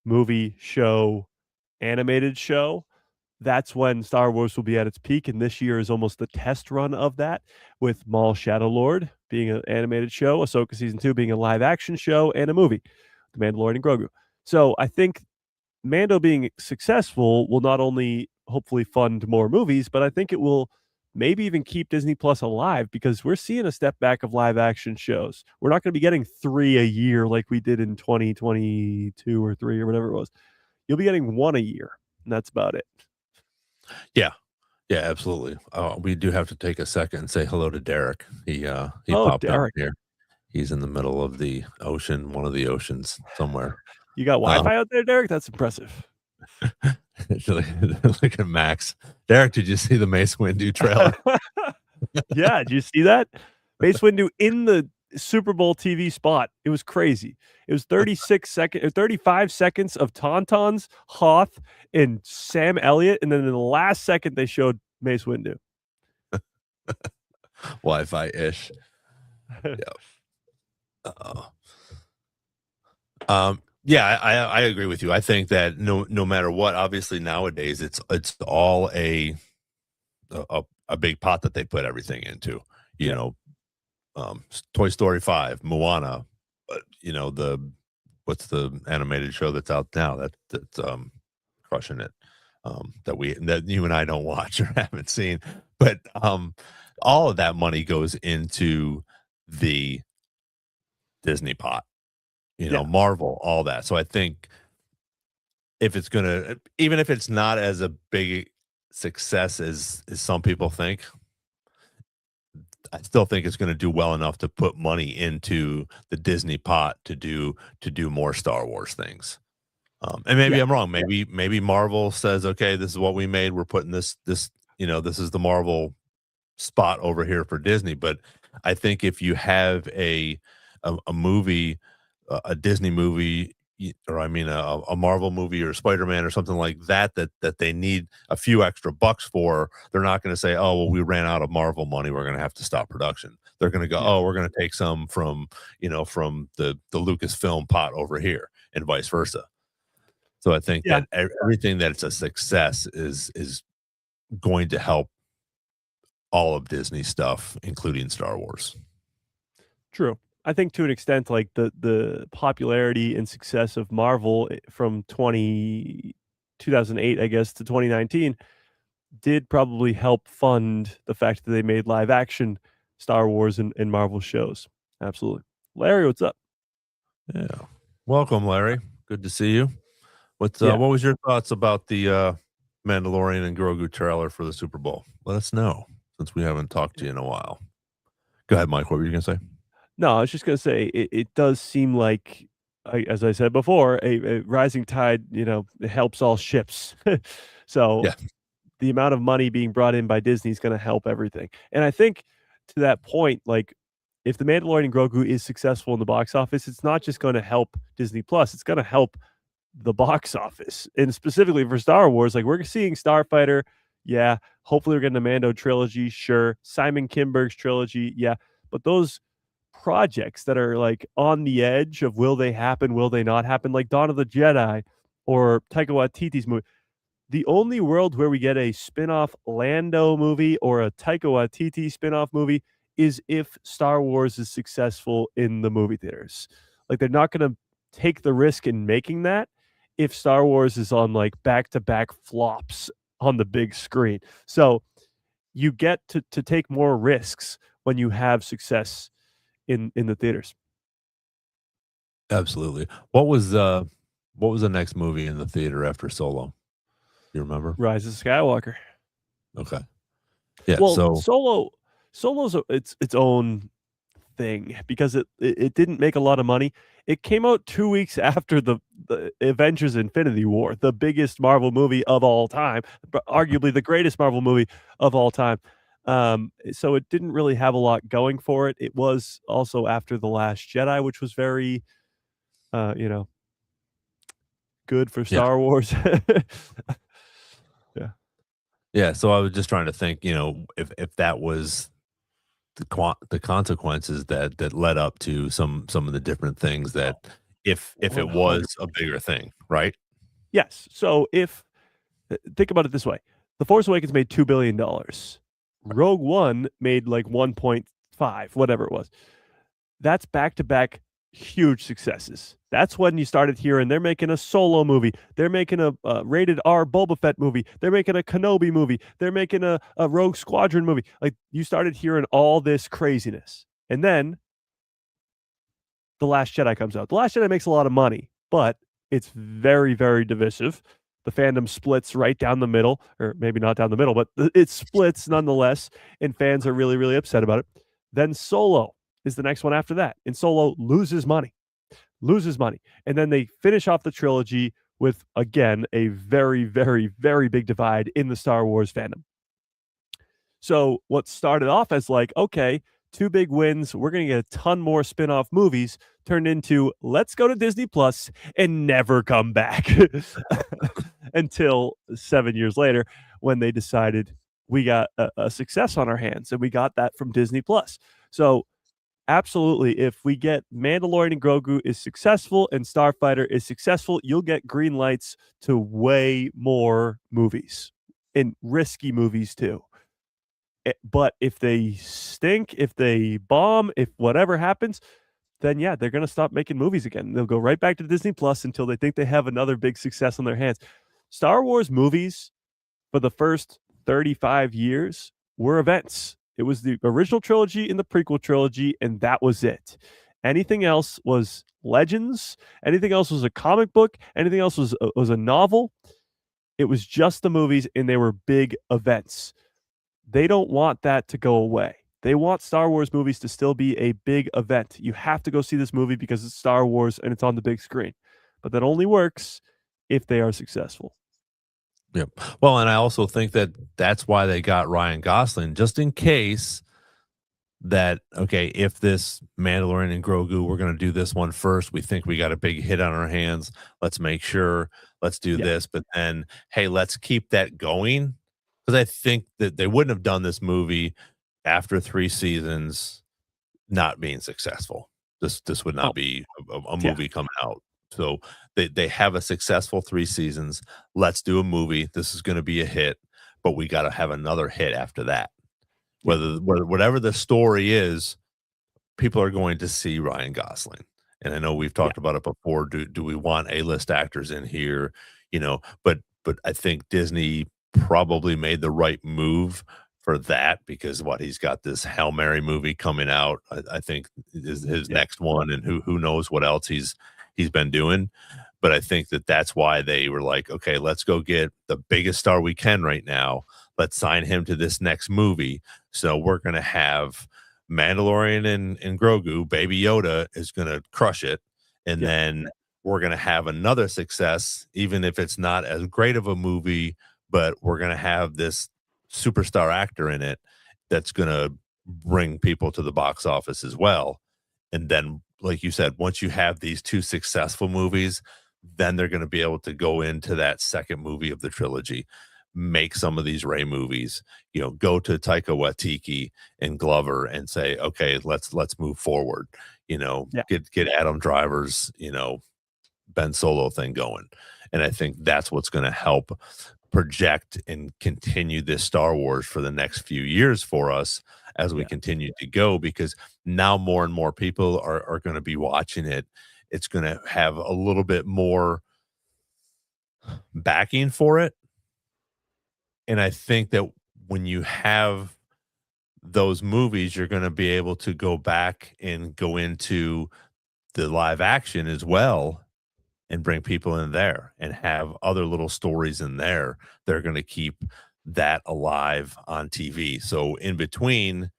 Speaker 4: movie, show, animated show, that's when Star Wars will be at its peak, and this year is almost the test run of that, with Maul Shadow Lord being an animated show, Ahsoka Season 2 being a live action show, and a movie, The Mandalorian and Grogu. So I think Mando being successful will not only hopefully fund more movies, but I think it will maybe even keep Disney Plus alive because we're seeing a step back of live action shows. We're not going to be getting 3 a year like we did in 2022 or 3 or whatever it was. You'll be getting 1 a year, and that's about it.
Speaker 1: Yeah, absolutely. We do have to take a second and say hello to Derek. He popped
Speaker 4: Derek.
Speaker 1: up here. He's in the middle of the ocean, one of the oceans somewhere.
Speaker 4: You got Wi-Fi out there, Derek? That's impressive.
Speaker 1: Look at Max. Derek, did you see the Mace Windu trailer?
Speaker 4: Yeah, did you see that? Mace Windu in the Super Bowl TV spot. It was crazy. It was 35 seconds of Tauntauns, Hoth, and Sam Elliott, and then in the last second they showed Mace Windu.
Speaker 1: Wi-Fi-ish. Yeah. Yeah, I agree with you. I think that no matter what, obviously nowadays it's all a big pot that they put everything into. You know, Toy Story 5, Moana, what's the animated show that's out now that's crushing it, that you and I don't watch or haven't seen, but all of that money goes into the Disney pot, Marvel, all that. So I think if it's gonna, even if it's not as a big success as some people think, I still think it's going to do well enough to put money into the Disney pot to do more Star Wars things. And maybe
Speaker 4: Yeah.
Speaker 1: I'm wrong. Maybe Marvel says, okay, this is what we made. We're putting this this is the Marvel spot over here for Disney. But I think if you have a movie, a Disney movie, or I mean a Marvel movie or Spider-Man or something like that, that they need a few extra bucks for, they're not going to say, oh, well, we ran out of Marvel money, we're going to have to stop production. They're going to go,
Speaker 4: Yeah.
Speaker 1: oh, we're going to take some from the Lucasfilm pot over here, and vice versa. So I think
Speaker 4: Yeah.
Speaker 1: that everything that's a success is going to help all of Disney stuff, including Star Wars.
Speaker 4: True. I think to an extent, like the popularity and success of Marvel from 2008, I guess, to 2019 did probably help fund the fact that they made live action Star Wars and Marvel shows. Absolutely. Larry, what's up?
Speaker 1: Yeah. Welcome, Larry. Good to see you. What
Speaker 4: Yeah.
Speaker 1: was your thoughts about the Mandalorian and Grogu trailer for the Super Bowl? Let us know, since we haven't talked to you in a while. Go ahead, Mike. What were you going to say?
Speaker 4: No, I was just gonna say it does seem like, as I said before, a rising tide, it helps all ships. So
Speaker 1: Yeah.
Speaker 4: the amount of money being brought in by Disney is gonna help everything. And I think to that point, like, if The Mandalorian Grogu is successful in the box office, it's not just gonna help Disney Plus, it's gonna help the box office. And specifically for Star Wars, like, we're seeing Starfighter, yeah. Hopefully we're getting the Mando trilogy, sure. Simon Kinberg's trilogy, yeah. But those projects that are like on the edge of will they happen, will they not happen, like Dawn of the Jedi or Taika Waititi's movie. The only world where we get a spin-off Lando movie or a Taika Waititi spin-off movie is if Star Wars is successful in the movie theaters. Like, they're not going to take the risk in making that if Star Wars is on like back-to-back flops on the big screen. So you get to take more risks when you have success in the theaters.
Speaker 1: Absolutely. What was the next movie in the theater after Solo? You remember?
Speaker 4: Rise of Skywalker.
Speaker 1: Okay. Yeah.
Speaker 4: Well,
Speaker 1: So
Speaker 4: Solo's its own thing because it didn't make a lot of money. It came out 2 weeks after the Avengers Infinity War, the biggest Marvel movie of all time, but arguably the greatest Marvel movie of all time. So it didn't really have a lot going for it. It was also after The Last Jedi, which was very, good for
Speaker 1: yeah.
Speaker 4: Star Wars. Yeah.
Speaker 1: Yeah. So I was just trying to think, if that was the consequences that led up to some of the different things that if it
Speaker 4: 100%.
Speaker 1: was a bigger thing, right?
Speaker 4: Yes. So think about it this way. The Force Awakens made $2 billion. Rogue One made like 1.5, whatever it was. That's back-to-back huge successes. That's when you started hearing they're making a Solo movie. They're making a rated R Boba Fett movie. They're making a Kenobi movie. They're making a Rogue Squadron movie. Like, you started hearing all this craziness. And then The Last Jedi comes out. The Last Jedi makes a lot of money, but it's very, very divisive. The fandom splits right down the middle, or maybe not down the middle, but it splits nonetheless, and fans are really, really upset about it. Then Solo is the next one after that, and Solo loses money. And then they finish off the trilogy with, again, a very, very, very big divide in the Star Wars fandom. So what started off as like, okay, 2 big wins, we're going to get a ton more spin-off movies, turned into, let's go to Disney Plus and never come back until 7 years later when they decided we got a success on our hands, and we got that from Disney Plus. So absolutely, if we get Mandalorian and Grogu is successful and Starfighter is successful, you'll get green lights to way more movies, and risky movies too. But if they stink, if they bomb, if whatever happens, then yeah, they're going to stop making movies again. They'll go right back to Disney Plus until they think they have another big success on their hands. Star Wars movies for the first 35 years were events. It was the original trilogy and the prequel trilogy, and that was it. Anything else was legends. Anything else was a comic book. Anything else was a novel. It was just the movies, and they were big events. They don't want that to go away. They want Star Wars movies to still be a big event. You have to go see this movie because it's Star Wars and it's on the big screen. But that only works if they are successful.
Speaker 1: Yep. Well, and I also think that that's why they got Ryan Gosling, just in case that, okay, if this Mandalorian and Grogu, we're going to do this one first. We think we got a big hit on our hands. Let's make sure, let's do this. But then, hey, let's keep that going. Because I think that they wouldn't have done this movie after 3 seasons not being successful. This would not be a movie coming out. So they have a successful 3 seasons. Let's do a movie. This is going to be a hit, but we got to have another hit after that. Whatever the story is, people are going to see Ryan Gosling. And I know we've talked about it before. Do we want A-list actors in here? But I think Disney probably made the right move for that, because he's got this Hail Mary movie coming out. I think is his next one, and who knows what else he's been doing. But I think that's why they were like, okay, let's go get the biggest star we can right now. Let's sign him to this next movie. So we're going to have Mandalorian and Grogu. Baby Yoda is going to crush it. And then we're going to have another success, even if it's not as great of a movie, but we're going to have this superstar actor in it that's going to bring people to the box office as well. And then, like you said, once you have these 2 successful movies, then they're going to be able to go into that second movie of the trilogy, make some of these Rey movies, go to Taika Waititi and Glover and say, okay, let's move forward, get Adam Driver's, Ben Solo thing going. And I think that's what's going to help project and continue this Star Wars for the next few years for us as we continue to go, because now more and more people are going to be watching it. It's going to have a little bit more backing for it. And I think that when you have those movies, you're going to be able to go back and go into the live action as well and bring people in there and have other little stories in there. They're going to keep that alive on TV. So in between,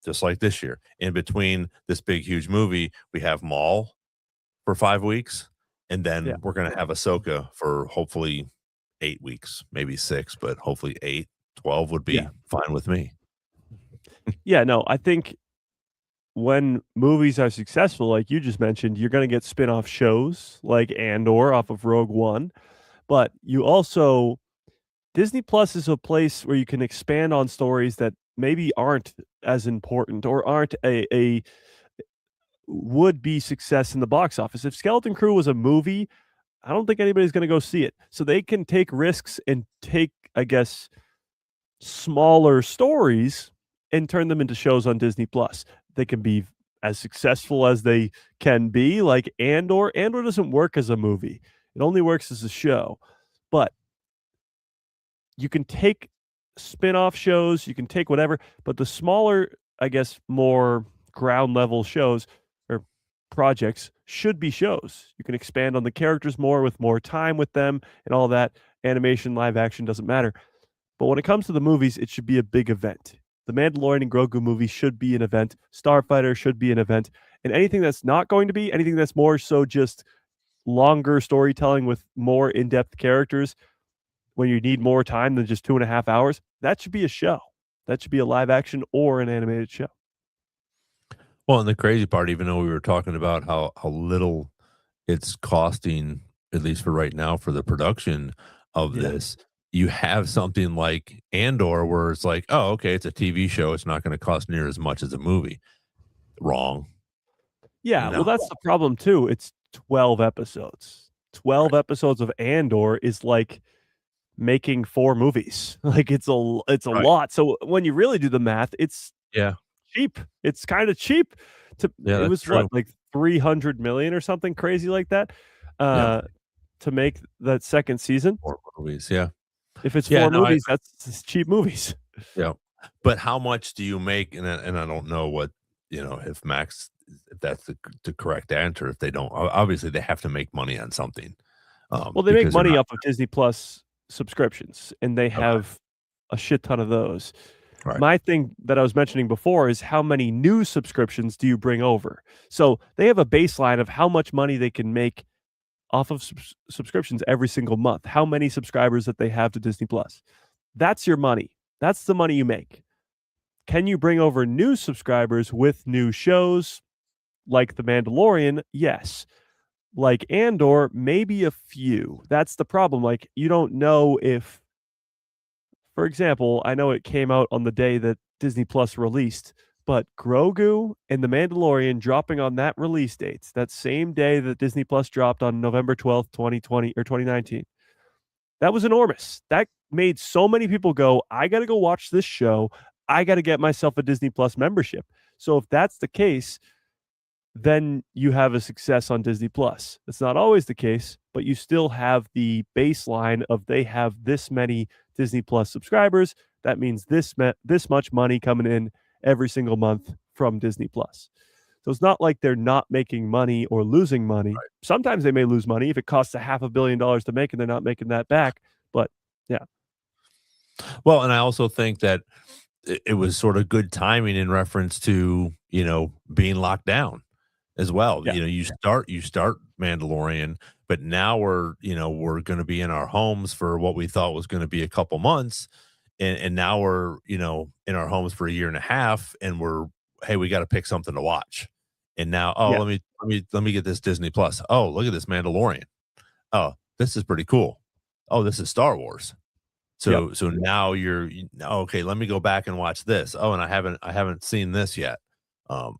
Speaker 1: just like this year, in between this big, huge movie, we have Maul for 5 weeks. And then we're going to have Ahsoka for hopefully 8 weeks, maybe 6, but hopefully 8, 12 would be fine with me.
Speaker 4: No, I think when movies are successful, like you just mentioned, you're going to get spin-off shows like Andor off of Rogue One, but you also, Disney Plus is a place where you can expand on stories that maybe aren't as important or aren't a would-be success in the box office. If Skeleton Crew was a movie, I don't think anybody's going to go see it. So they can take risks and take, I guess, smaller stories and turn them into shows on Disney Plus. They can be as successful as they can be, like Andor. Andor doesn't work as a movie. It only works as a show. But you can take spin-off shows, you can take whatever, but the smaller, I guess, more ground level shows or projects should be shows. You can expand on the characters more with more time with them and all that. Animation, live action doesn't matter. But when it comes to the movies, it should be a big event. The Mandalorian and Grogu movie should be an event. Starfighter should be an event. And anything that's not going to be, anything that's more so just longer storytelling with more in-depth characters, when you need more time than just 2.5 hours, that should be a show. That should be a live action or an animated show.
Speaker 1: Well, and the crazy part, even though we were talking about how little it's costing, at least for right now, for the production of this, you have something like Andor where it's like, oh, okay, it's a TV show. It's not going to cost near as much as a movie. Wrong.
Speaker 4: Yeah, well, that's the problem too. It's 12 episodes. 12 episodes of Andor is like making 4 movies. Like it's a lot. So when you really do the math, it's cheap. It's kind of cheap. It was what, like 300 million or something crazy like that to make that second season.
Speaker 1: 4 movies,
Speaker 4: If it's 4 movies, that's cheap movies.
Speaker 1: Yeah. But how much do you make? And I don't know what, if that's the correct answer. If they don't, obviously they have to make money on something.
Speaker 4: Well, they make money off of Disney Plus subscriptions, and they have a shit ton of those.
Speaker 1: Right.
Speaker 4: My thing that I was mentioning before is how many new subscriptions do you bring over? So they have a baseline of how much money they can make off of subscriptions every single month, how many subscribers that they have to Disney Plus. That's your money. That's the money you make. Can you bring over new subscribers with new shows like The Mandalorian? Yes. Like Andor, maybe a few. That's the problem. Like, you don't know if, for example, I know it came out on the day that Disney Plus released, but Grogu and The Mandalorian dropping on that release dates, that same day that Disney Plus dropped on November 12th, 2020 or 2019. That was enormous. That made so many people go, I got to go watch this show. I got to get myself a Disney Plus membership. So if that's the case, then you have a success on Disney Plus. It's not always the case, but you still have the baseline of they have this many Disney Plus subscribers. That means this much money coming in every single month from Disney Plus. So it's not like they're not making money or losing money.
Speaker 1: Right.
Speaker 4: Sometimes they may lose money if it costs $500 million to make and they're not making that back. But yeah.
Speaker 1: Well, and I also think that it was sort of good timing in reference to, being locked down as well.
Speaker 4: Yeah.
Speaker 1: You start Mandalorian, but now we're going to be in our homes for what we thought was going to be a couple months. And now we're, in our homes for a year and a half, and hey, we got to pick something to watch. And now, let me get this Disney Plus. Oh, look at this Mandalorian. Oh, this is pretty cool. Oh, this is Star Wars. So now okay, let me go back and watch this. Oh, and I haven't seen this yet. And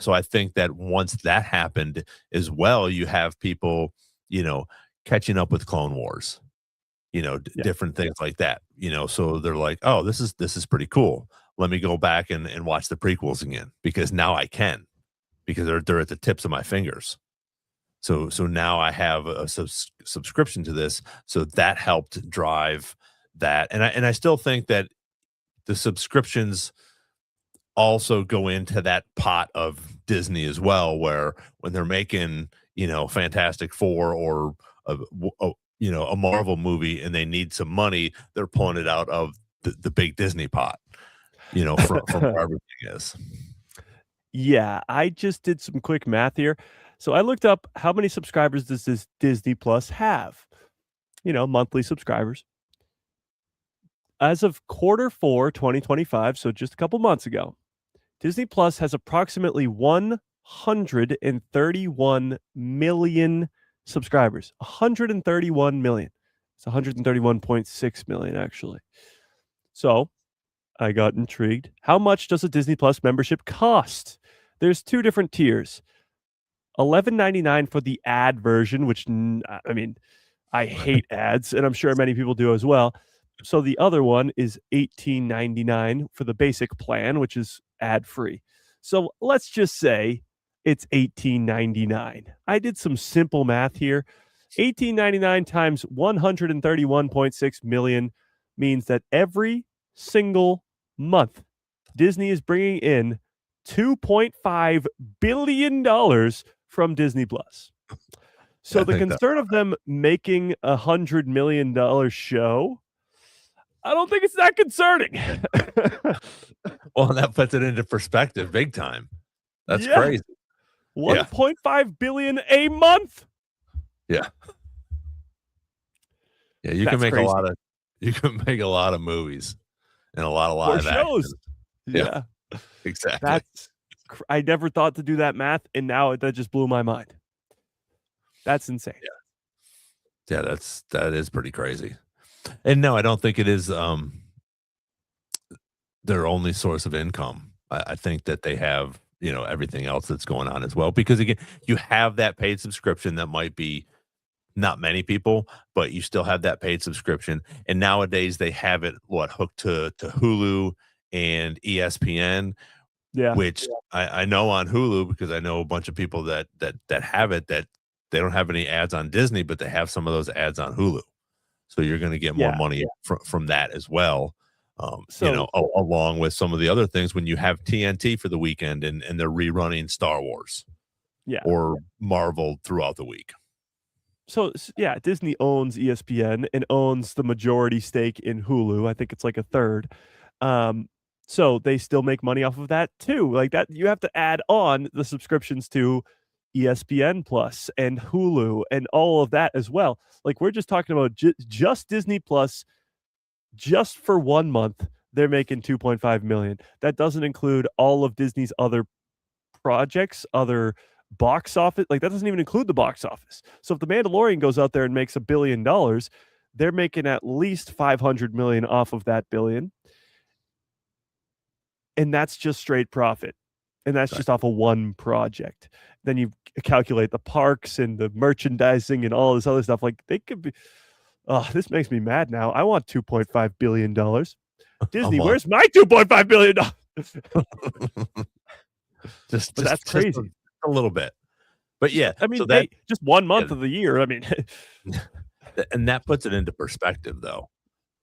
Speaker 1: so I think that once that happened as well, you have people, catching up with Clone Wars. Different things like that, so they're like, oh, this is pretty cool. Let me go back and watch the prequels again, because now I can, because they're at the tips of my fingers. So now I have a subscription to this. So that helped drive that. And I still think that the subscriptions also go into that pot of Disney as well, where when they're making, Fantastic Four or a Marvel movie and they need some money, they're pulling it out of the big Disney pot, from where everything is.
Speaker 4: Yeah, I just did some quick math here. So I looked up how many subscribers does this Disney Plus have? Monthly subscribers. As of Q4 2025, so just a couple months ago, Disney Plus has approximately 131 million subscribers. 131 million. It's 131.6 million, actually. So I got intrigued. How much does a Disney Plus membership cost? There's two different tiers. $11.99 for the ad version, which, I hate ads, and I'm sure many people do as well. So the other one is $18.99 for the basic plan, which is ad-free. So let's just say it's $18.99. I did some simple math here. $18.99 times 131.6 million means that every single month, Disney is bringing in $2.5 billion from Disney Plus. So the concern of them making $100 million show, I don't think it's that concerning.
Speaker 1: Well, that puts it into perspective big time. That's crazy.
Speaker 4: 1.5 billion a month.
Speaker 1: Yeah. Yeah, you can make a lot of movies and a lot of live shows.
Speaker 4: Yeah.
Speaker 1: Exactly.
Speaker 4: I never thought to do that math, and now that just blew my mind. That's insane.
Speaker 1: Yeah, that is pretty crazy. And no, I don't think it is their only source of income. I think that they have, everything else that's going on as well. Because again, you have that paid subscription that might be not many people, but you still have that paid subscription. And nowadays they have it hooked to Hulu and ESPN.
Speaker 4: Yeah.
Speaker 1: Which I know on Hulu, because I know a bunch of people that have it, that they don't have any ads on Disney, but they have some of those ads on Hulu. So you're going to get more money from that as well. Along with some of the other things when you have TNT for the weekend and they're rerunning Star Wars or Marvel throughout the week.
Speaker 4: yeah, Disney owns ESPN and owns the majority stake in Hulu. I think it's like a third. So they still make money off of that too. Like that, you have to add on the subscriptions to ESPN Plus and Hulu and all of that as well. Like we're just talking about just Disney Plus, just for 1 month, they're making 2.5 million. That doesn't include all of Disney's other projects, other box office. Like that doesn't even include the box office. So if the Mandalorian goes out there and makes $1 billion, they're making at least 500 million off of that billion. And that's just straight profit. And that's just off of one project. Then you calculate the parks and the merchandising and all this other stuff. Like they could be, oh, this makes me mad now. I want $2.5 billion. Disney, where's my $2.5 billion?
Speaker 1: Just
Speaker 4: that's crazy.
Speaker 1: Just a little bit. But yeah,
Speaker 4: I mean,
Speaker 1: so that
Speaker 4: just 1 month of the year. I mean,
Speaker 1: and that puts it into perspective though.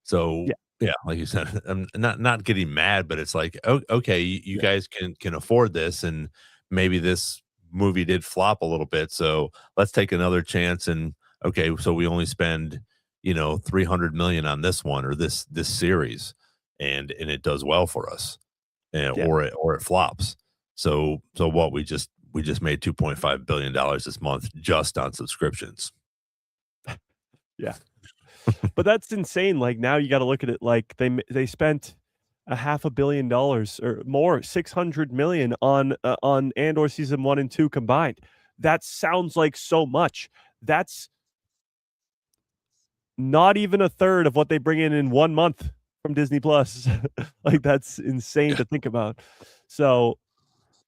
Speaker 1: So yeah, like you said, I'm not getting mad, but it's like, okay, you guys can afford this, and maybe this movie did flop a little bit, so let's take another chance. And okay, so we only spend 300 million on this one or this series, and it does well for us, or it flops. So what we just made $2.5 billion this month just on subscriptions.
Speaker 4: Yeah. But that's insane. Like now you got to look at it like they spent $500 million or more, 600 million on Andor season 1 and 2 combined. That sounds like so much. That's not even a third of what they bring in 1 month from Disney Plus. Like that's insane to think about. So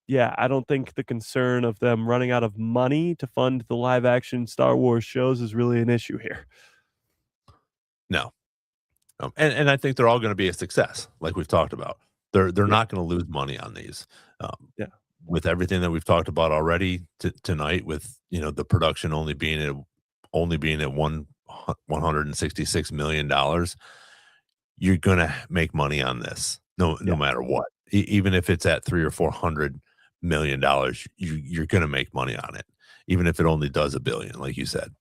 Speaker 4: yeah, I don't think the concern of them running out of money to fund the live action Star Wars shows is really an issue here.
Speaker 1: No. And I think they're all going to be a success, like we've talked about. They're not going to lose money on these. With everything that we've talked about already tonight, with the production only being at $166 million, you're going to make money on this, no matter what. Even if it's at $300 or $400 million, you're going to make money on it, even if it only does $1 billion, like you said.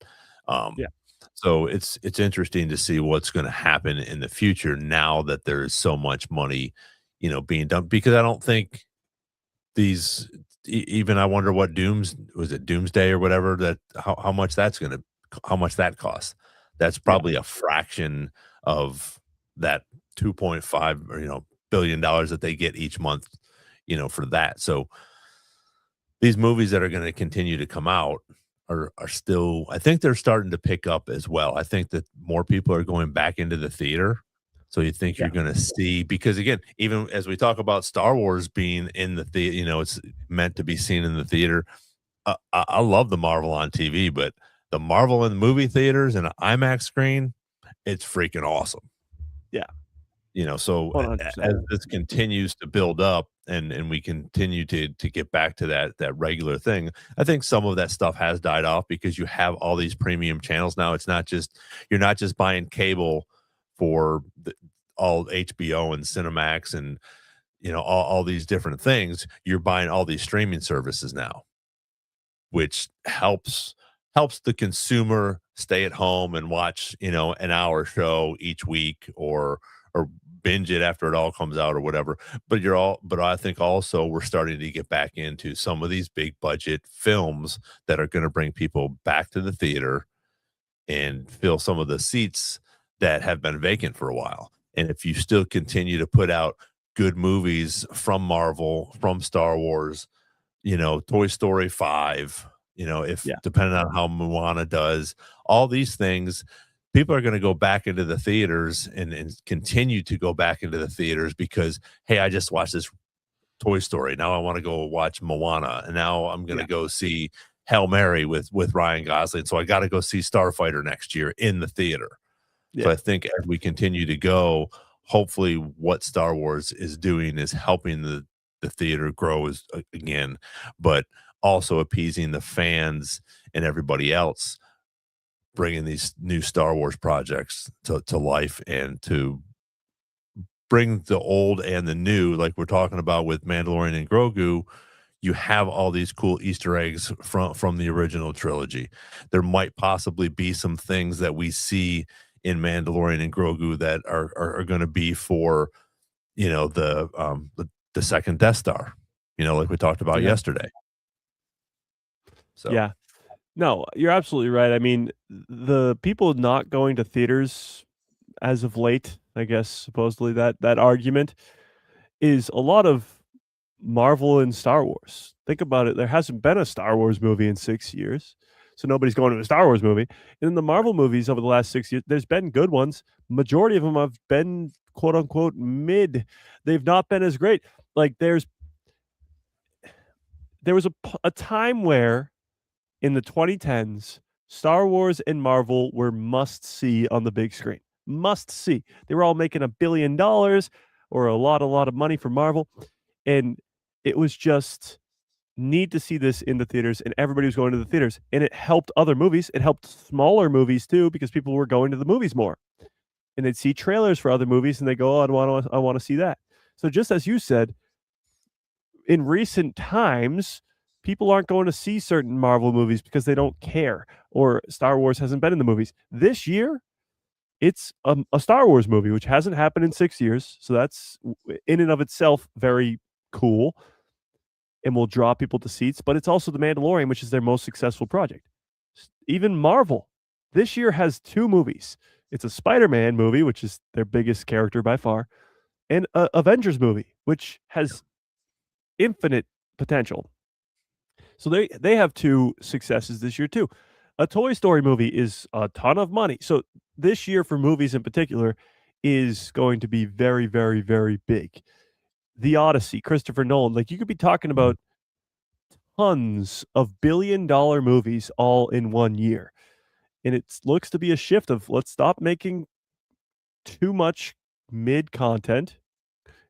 Speaker 1: So it's interesting to see what's going to happen in the future now that there's so much money, being done, because I don't think these even I wonder what Doomsday or whatever, that how much that costs. That's probably a fraction of that 2.5 or billion dollars that they get each month, for that. So these movies that are going to continue to come out are still, I think they're starting to pick up as well. I think that more people are going back into the theater. So you think you're going to see, because again, even as we talk about Star Wars being in the theater, it's meant to be seen in the theater. I love the Marvel on TV, but the Marvel in the movie theaters and an IMAX screen, it's freaking awesome.
Speaker 4: Yeah.
Speaker 1: So 100%. As this continues to build up and we continue to get back to that regular thing, I think some of that stuff has died off because you have all these premium channels now. It's not just, you're not just buying cable for all HBO and Cinemax and all these different things. You're buying all these streaming services now, which helps the consumer stay at home and watch an hour show each week, or binge it after it all comes out or whatever. But I think also we're starting to get back into some of these big budget films that are going to bring people back to the theater and fill some of the seats that have been vacant for a while. And if you still continue to put out good movies from Marvel, from Star Wars, Toy Story 5, depending on how Moana does, all these things, people are going to go back into the theaters and continue to go back into the theaters because, hey, I just watched this Toy Story. Now I want to go watch Moana. And now I'm going to go see Hail Mary with Ryan Gosling. So I got to go see Starfighter next year in the theater. Yeah. So I think as we continue to go, hopefully what Star Wars is doing is helping the theater grow again, but also appeasing the fans and everybody else, bringing these new Star Wars projects to life and to bring the old and the new, like we're talking about with Mandalorian and Grogu. you have all these cool Easter eggs from the original trilogy. There might possibly be some things that we see in Mandalorian and Grogu that are going to be for, the second Death Star, like we talked about
Speaker 4: Yeah.
Speaker 1: yesterday. So
Speaker 4: Yeah. No, you're absolutely right. I mean, the people not going to theaters as of late, I guess supposedly that argument is a lot of Marvel and Star Wars. Think about it. There hasn't been a Star Wars movie in 6 years. So nobody's going to a Star Wars movie. And in the Marvel movies over the last 6 years, there's been good ones. Majority of them have been quote unquote mid. They've not been as great. Like there was a time where in the 2010s, Star Wars and Marvel were must see on the big screen. Must see. They were all making $1 billion or a lot of money for Marvel. And it was just need to see this in the theaters, and everybody was going to the theaters. And it helped other movies. It helped smaller movies too, because people were going to the movies more. And they'd see trailers for other movies and they go, oh, I want to see that. So just as you said, in recent times, people aren't going to see certain Marvel movies because they don't care, or Star Wars hasn't been in the movies. This year, it's a Star Wars movie, which hasn't happened in 6 years. So that's in and of itself very cool and will draw people to seats. But it's also The Mandalorian, which is their most successful project. Even Marvel this year has 2 movies. It's a Spider-Man movie, which is their biggest character by far, and a Avengers movie, which has infinite potential. So they have 2 successes this year too. A Toy Story movie is a ton of money. So this year for movies in particular is going to be very, very, very big. The Odyssey, Christopher Nolan, like you could be talking about tons of billion-dollar movies all in one year. And it looks to be a shift of let's stop making too much mid content.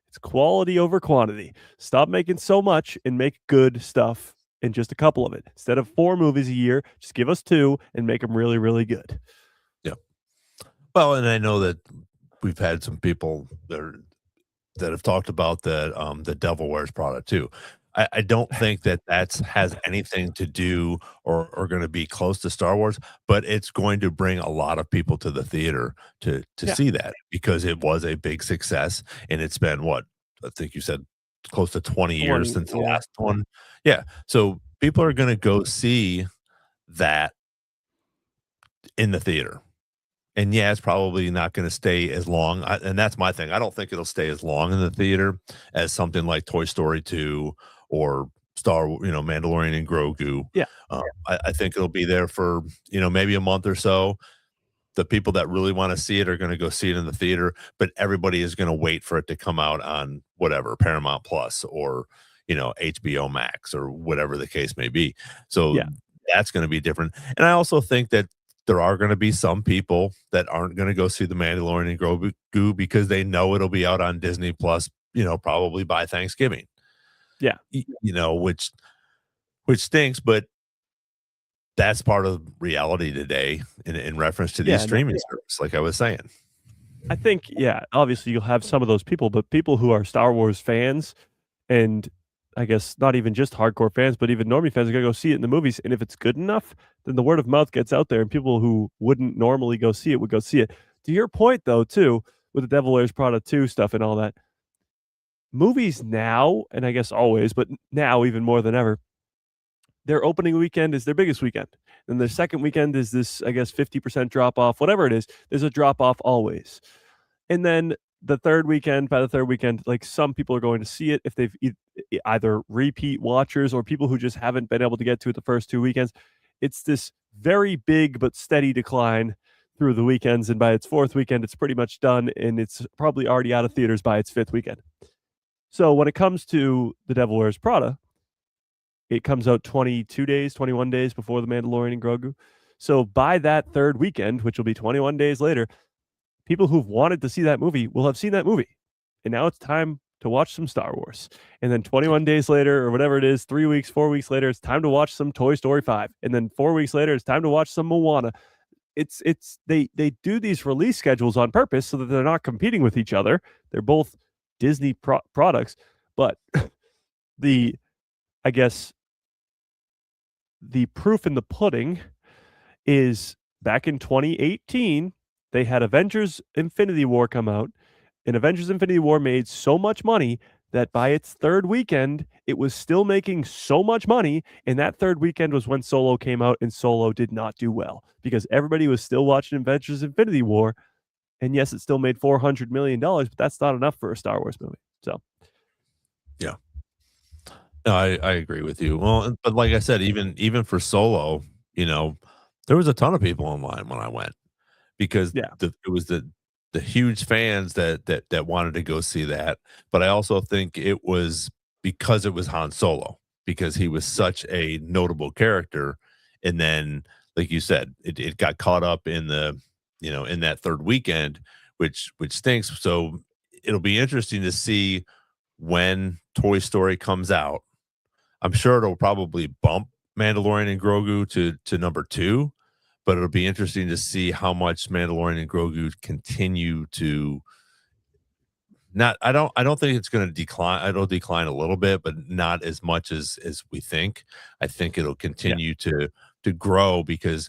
Speaker 4: It's quality over quantity. Stop making so much and make good stuff in just a couple of it. Instead of 4 movies a year, just give us 2 and make them really, really good.
Speaker 1: yeah. Well, and I know that we've had some people that have talked about the Devil Wears Prada too. I don't think that has anything to do or going to be close to Star Wars, but it's going to bring a lot of people to the theater to
Speaker 4: Yeah.
Speaker 1: see that because it was a big success and it's been what I think you said close to 20 years
Speaker 4: 20,
Speaker 1: since the
Speaker 4: yeah.
Speaker 1: last one. Yeah, so people are going to go see that in the theater. And yeah, it's probably not going to stay as long. And that's my thing. I don't think it'll stay as long in the theater as something like Toy Story 2 or Mandalorian and Grogu.
Speaker 4: Yeah.
Speaker 1: I think it'll be there for, maybe a month or so. The people that really want to see it are going to go see it in the theater, but everybody is going to wait for it to come out on whatever, Paramount Plus or, HBO Max or whatever the case may be. So
Speaker 4: Yeah.
Speaker 1: that's going to be different. And I also think that there are going to be some people that aren't going to go see the Mandalorian and Grogu because they know it'll be out on Disney Plus, probably by Thanksgiving.
Speaker 4: Yeah.
Speaker 1: Which stinks, but that's part of reality today in reference to these streaming services, like I was saying.
Speaker 4: I think, obviously you'll have some of those people, but people who are Star Wars fans and I guess not even just hardcore fans, but even normie fans are going to go see it in the movies. And if it's good enough, then the word of mouth gets out there and people who wouldn't normally go see it would go see it. To your point, though, too, with the Devil Wears Prada 2 stuff and all that, movies now, and I guess always, but now even more than ever, their opening weekend is their biggest weekend. And their second weekend is this, I guess, 50% drop off, whatever it is. There's a drop off always. And then by the third weekend, like some people are going to see it if they've either repeat watchers or people who just haven't been able to get to it the first 2 weekends. It's this very big but steady decline through the weekends. And by its 4th weekend, it's pretty much done. And it's probably already out of theaters by its 5th weekend. So when it comes to The Devil Wears Prada, it comes out 21 days before The Mandalorian and Grogu. So by that 3rd weekend, which will be 21 days later, people who've wanted to see that movie will have seen that movie. And now it's time to watch some Star Wars. And then 21 days later, or whatever it is, 3 weeks, 4 weeks later, it's time to watch some Toy Story 5. And then 4 weeks later, it's time to watch some Moana. They do these release schedules on purpose so that they're not competing with each other. They're both Disney products, but the I guess the proof in the pudding is back in 2018, they had Avengers Infinity War come out, and Avengers Infinity War made so much money that by its third weekend, it was still making so much money. And that third weekend was when Solo came out, and Solo did not do well because everybody was still watching Avengers Infinity War. And yes, it still made $400 million, but that's not enough for a Star Wars movie. So,
Speaker 1: Yeah. No, I agree with you. Well, but like I said, even for Solo, there was a ton of people online when I went because
Speaker 4: yeah.
Speaker 1: it was the huge fans that wanted to go see that. But I also think it was because it was Han Solo, because he was such a notable character. And then, like you said, it got caught up in in that third weekend, which stinks. So it'll be interesting to see when Toy Story comes out. I'm sure it'll probably bump Mandalorian and Grogu to number 2, but it'll be interesting to see how much Mandalorian and Grogu continue to not I don't think it's gonna decline. It'll decline a little bit, but not as much as we think. I think it'll
Speaker 4: Yeah.
Speaker 1: continue to grow because,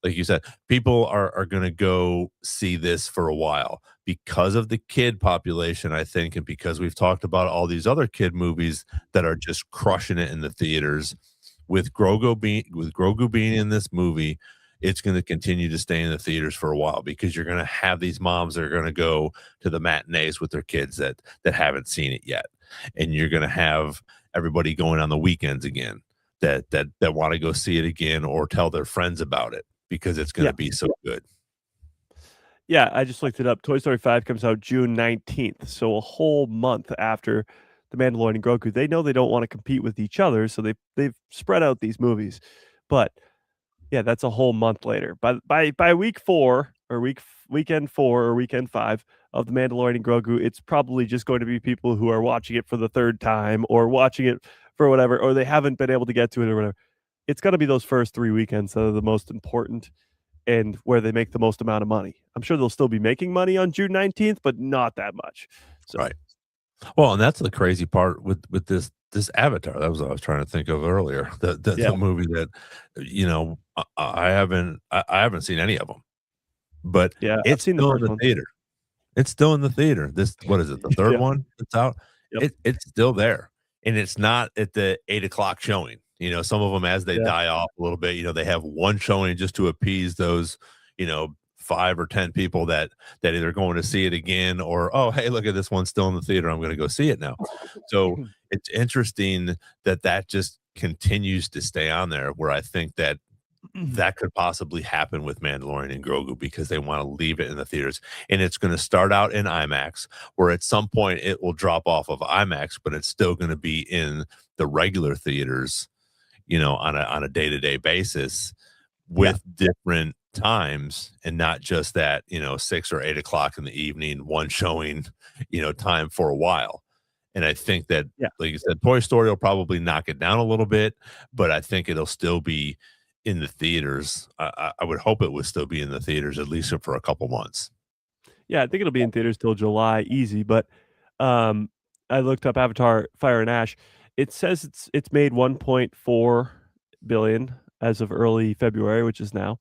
Speaker 1: like you said, people are gonna go see this for a while because of the kid population, I think, and because we've talked about all these other kid movies that are just crushing it in the theaters. With Grogu being in this movie, it's going to continue to stay in the theaters for a while because you're going to have these moms that are going to go to the matinees with their kids that haven't seen it yet, and you're going to have everybody going on the weekends again that want to go see it again or tell their friends about it because it's going
Speaker 4: Yeah.
Speaker 1: to be so good.
Speaker 4: Yeah, I just looked it up. Toy Story 5 comes out June 19th, so a whole month after The Mandalorian and Grogu. They know they don't want to compete with each other, so they've spread out these movies. But yeah, that's a whole month later. By week 4 or weekend 4 or weekend 5 of The Mandalorian and Grogu, it's probably just going to be people who are watching it for the third time or watching it for whatever, or they haven't been able to get to it or whatever. It's going to be those first 3 weekends that are the most important and where they make the most amount of money. I'm sure they'll still be making money on June 19th, but not that much. So,
Speaker 1: Right. Well, and that's the crazy part with this Avatar. That was what I was trying to think of earlier. The movie that I haven't seen any of them, but
Speaker 4: yeah, I've
Speaker 1: it's
Speaker 4: seen the
Speaker 1: still in
Speaker 4: first
Speaker 1: the
Speaker 4: one.
Speaker 1: theater. It's still in the theater. This what is it? The third
Speaker 4: Yeah.
Speaker 1: one that's out.
Speaker 4: Yep.
Speaker 1: It's still there, and it's not at the 8 o'clock showing. Some of them as they
Speaker 4: Yeah.
Speaker 1: die off a little bit. They have one showing just to appease those 5 or 10 people that either going to see it again or, oh, hey, look at this one still in the theater. I'm going to go see it now. So it's interesting that just continues to stay on there. Where I think that could possibly happen with Mandalorian and Grogu because they want to leave it in the theaters. And it's going to start out in IMAX, where at some point it will drop off of IMAX, but it's still going to be in the regular theaters, on a day-to-day basis with different times and not just that, 6 or 8 o'clock in the evening, one showing, time for a while. And I think that, like you said, Toy Story will probably knock it down a little bit, but I think it'll still be in the theaters. I would hope it would still be in the theaters at least for a couple months.
Speaker 4: Yeah, I think it'll be in theaters till July, easy. But I looked up Avatar: Fire and Ash. It says it's made 1.4 billion as of early February, which is now.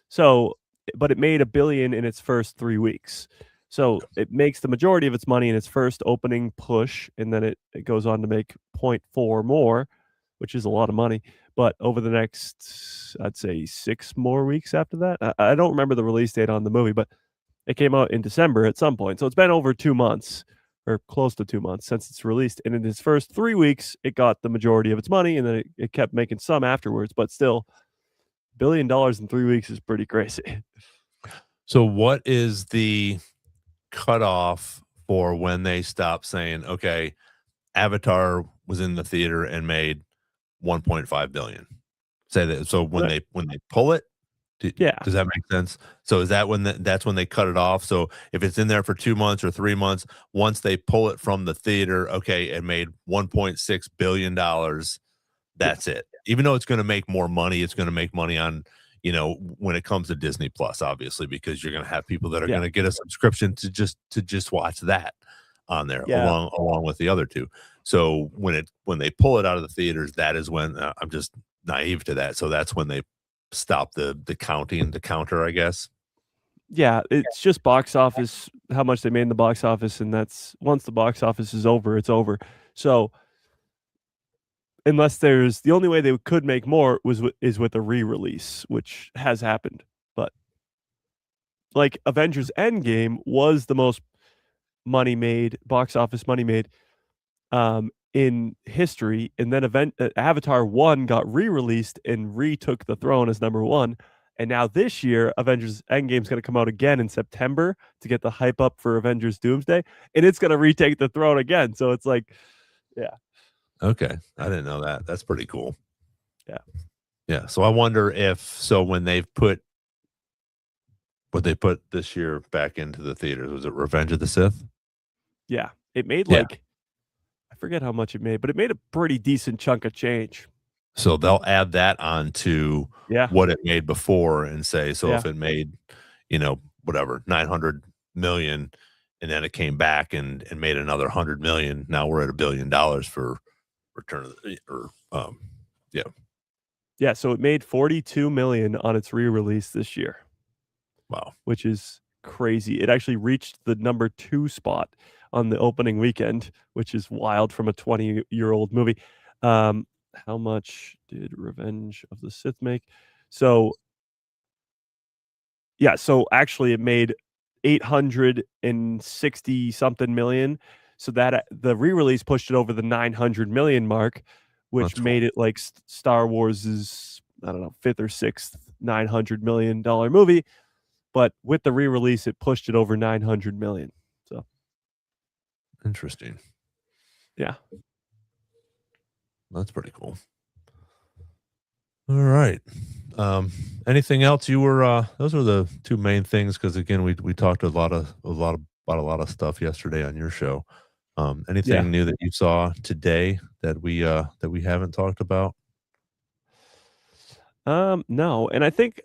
Speaker 4: So, but it made $1 billion in its first 3 weeks. So it makes the majority of its money in its first opening push, and then it goes on to make 0.4 more, which is a lot of money. But over the next, I'd say 6 more weeks after that, I don't remember the release date on the movie, but it came out in December at some point. So it's been over 2 months or close to 2 months since it's released. And in its first 3 weeks, it got the majority of its money, and then it kept making some afterwards. But still, $1 billion in 3 weeks is pretty crazy.
Speaker 1: So what is the cutoff for when they stop saying, okay, Avatar was in the theater and made 1.5 billion? Say that. So when they pull it, does that make sense? So is that when that's when they cut it off? So if it's in there for 2 months or 3 months, once they pull it from the theater, okay, it made $1.6 billion. That's it. Even though it's going to make more money, it's going to make money on, when it comes to Disney Plus, obviously, because you're going to have people that are going to get a subscription to just watch that. on there
Speaker 4: Yeah.
Speaker 1: along with the other two. So when they pull it out of the theaters, that is when I'm just naive to that. So that's when they stop the counter, I guess.
Speaker 4: Yeah, it's just box office, how much they made in the box office, and that's once the box office is over, it's over. So unless there's the only way they could make more is with a re-release, which has happened. But like Avengers Endgame was the most box office money made in history, and then Avatar 1 got re-released and retook the throne as number 1. And now this year, Avengers Endgame is going to come out again in September to get the hype up for Avengers Doomsday, and it's going to retake the throne again. So it's like, yeah.
Speaker 1: Okay. I didn't know that. That's pretty cool.
Speaker 4: Yeah.
Speaker 1: Yeah. So I wonder when they've put what they put this year back into the theaters, was it Revenge of the Sith?
Speaker 4: Yeah. It made
Speaker 1: Yeah.
Speaker 4: I forget how much it made, but it made a pretty decent chunk of change.
Speaker 1: So they'll add that on to what it made before and say, so if it made, whatever, 900 million, and then it came back and made another 100 million. Now we're at $1 billion for Return of the, yeah.
Speaker 4: Yeah. So it made 42 million on its re-release this year.
Speaker 1: Wow.
Speaker 4: Which is crazy. It actually reached the number 2 spot on the opening weekend, which is wild from a 20-year-old movie. How much did Revenge of the Sith make? So actually it made 860 something million. So that the re-release pushed it over the 900 million mark, which made it like Star Wars's, I don't know, 5th or 6th $900 million movie. But with the re-release, it pushed it over 900 million. So
Speaker 1: interesting.
Speaker 4: Yeah.
Speaker 1: That's pretty cool. All right. Anything else you were those were the two main things, because again we talked about a lot of stuff yesterday on your show. Anything new that you saw today that we haven't talked about?
Speaker 4: No, and I think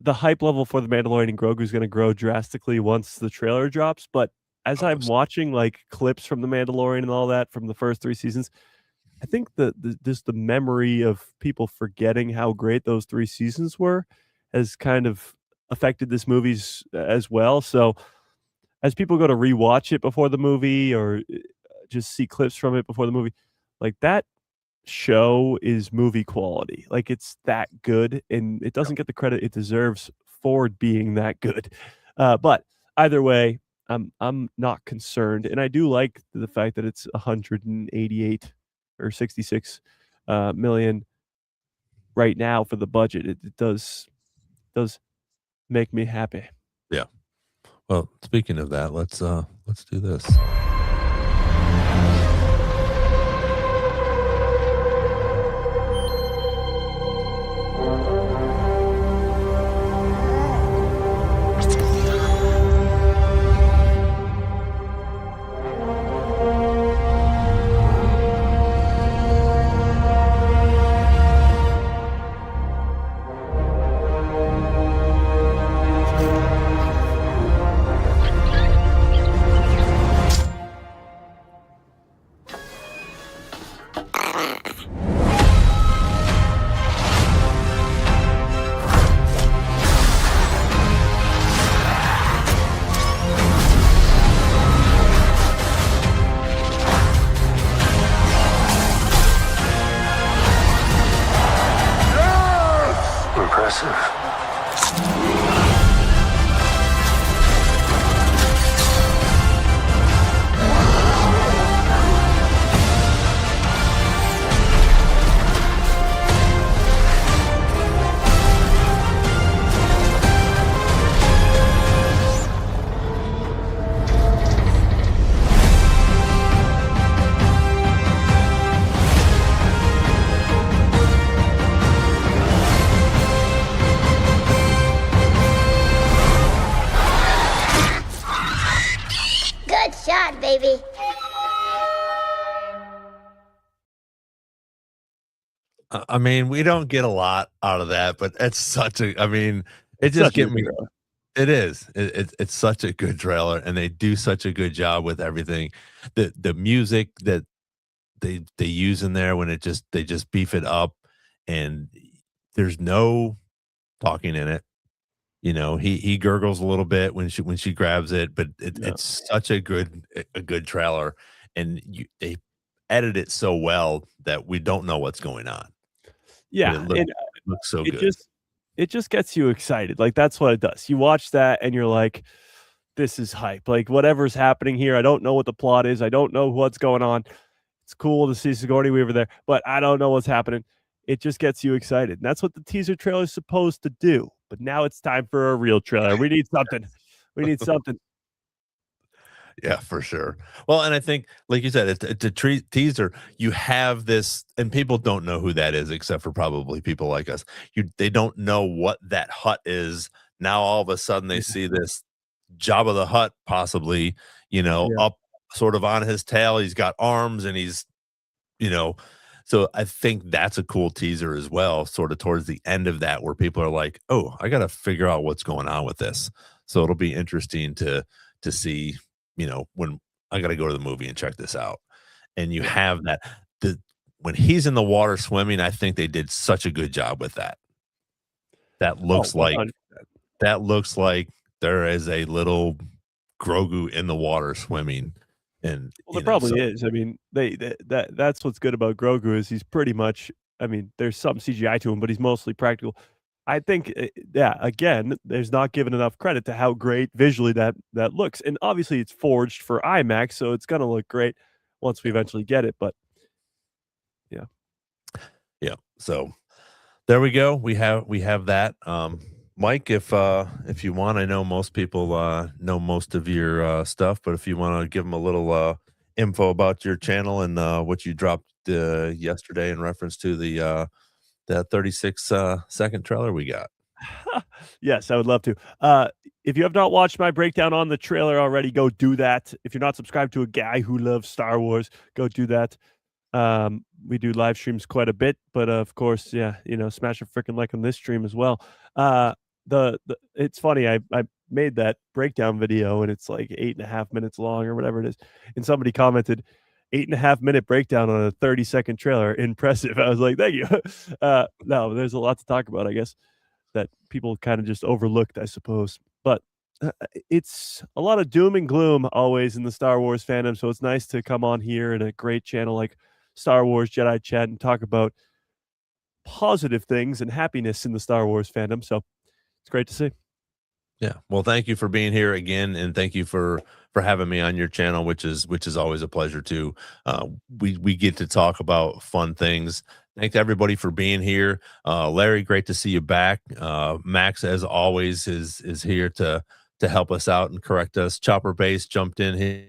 Speaker 4: the hype level for the Mandalorian and Grogu is going to grow drastically once the trailer drops, but as I'm watching like clips from the Mandalorian and all that from the first 3 seasons, I think just the memory of people forgetting how great those 3 seasons were has kind of affected this movie's as well. So as people go to rewatch it before the movie or just see clips from it before the movie, like that show is movie quality. Like it's that good, and it doesn't get the credit it deserves for being that good. But either way, I'm not concerned, and I do like the fact that it's 188 or 66 million right now for the budget. It does make me happy.
Speaker 1: Yeah. Well, speaking of that, let's do this.
Speaker 5: Good shot, baby.
Speaker 1: I mean, we don't get a lot out of that, but it's such a. I mean, it just
Speaker 4: Such a
Speaker 1: get
Speaker 4: good
Speaker 1: me.
Speaker 4: trailer.
Speaker 1: It is. It's such a good trailer, and they do such a good job with everything. The music that they use in there when they just beef it up, and there's no talking in it. You know, he gurgles a little bit when she grabs it, but
Speaker 4: Yeah.
Speaker 1: it's such a good trailer, and they edit it so well that we don't know what's going on, but
Speaker 4: Yeah, and
Speaker 1: it looks so
Speaker 4: it
Speaker 1: good.
Speaker 4: just gets you excited, like, that's what it does. You watch that and you're like, "This is hype." Like, whatever's happening here, I don't know what the plot is, I don't know what's going on. It's cool to see Sigourney Weaver there, but I don't know what's happening. It just gets you excited, and that's what the teaser trailer is supposed to do, but now it's time for a real trailer. We need something. We need something.
Speaker 1: Yeah, for sure. Well, and I think, like you said, it's a teaser. You have this, and people don't know who that is, except for probably people like us. They don't know what that hut is. Now all of a sudden they see this Jabba the Hutt, possibly,
Speaker 4: Yeah.
Speaker 1: up sort of on his tail. He's got arms, and you know, so I think that's a cool teaser as well. Sort of towards the end of that, where people are like, "Oh, I got to figure out what's going on with this." So it'll be interesting to see, when I got to go to the movie and check this out. And you have that the when he's in the water swimming, I think they did such a good job with that. That
Speaker 4: Oh,
Speaker 1: looks like
Speaker 4: 100.
Speaker 1: that looks like there is a little Grogu in the water swimming, and
Speaker 4: Well, there probably is. I mean, that's what's good about Grogu is he's pretty much I mean, there's some CGI to him, but he's mostly practical. I think, yeah, again, there's not given enough credit to how great visually that looks, and obviously it's forged for IMAX, so it's gonna look great once we eventually get it, but yeah.
Speaker 1: yeah. So there we go. We have that. Mike, if you want, I know most people know most of your stuff, but if you want to give them a little info about your channel and what you dropped yesterday in reference to that 36 second trailer we got.
Speaker 4: Yes, I would love to. If you have not watched my breakdown on the trailer already, go do that. If you're not subscribed to a guy who loves Star Wars, go do that. We do live streams quite a bit, but of course, yeah, smash a freaking like on this stream as well. The it's funny, I made that breakdown video and it's like 8.5 minutes long or whatever it is, and somebody commented 8.5 minute breakdown on a 30-second trailer. Impressive. I was like, thank you. No, there's a lot to talk about, I guess, that people kind of just overlooked, I suppose. But it's a lot of doom and gloom always in the Star Wars fandom, so it's nice to come on here in a great channel like Star Wars Jedi Chat and talk about positive things and happiness in the Star Wars fandom. So it's great to see.
Speaker 1: Yeah. Well, thank you for being here again, and thank you for having me on your channel, which is always a pleasure too. We get to talk about fun things. Thanks everybody for being here. Larry, great to see you back. Max, as always, is here to help us out and correct us. Chopper Base jumped in here.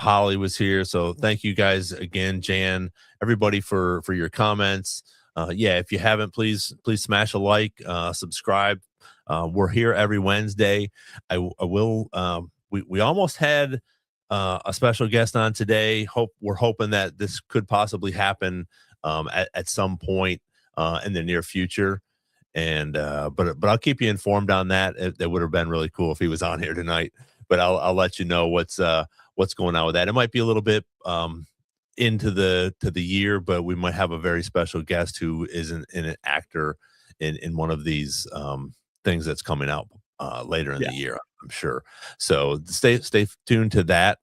Speaker 1: Holly was here, so thank you guys again, Jan, everybody for your comments. Yeah, if you haven't, please smash a like, subscribe. We're here every Wednesday. I will. We almost had a special guest on today. We're hoping that this could possibly happen at some point in the near future. And but I'll keep you informed on that. That would have been really cool if he was on here tonight. But I'll let you know what's going on with that. It might be a little bit into the year, but we might have a very special guest who is an actor in one of these things that's coming out later in the year, I'm sure. So stay tuned to that.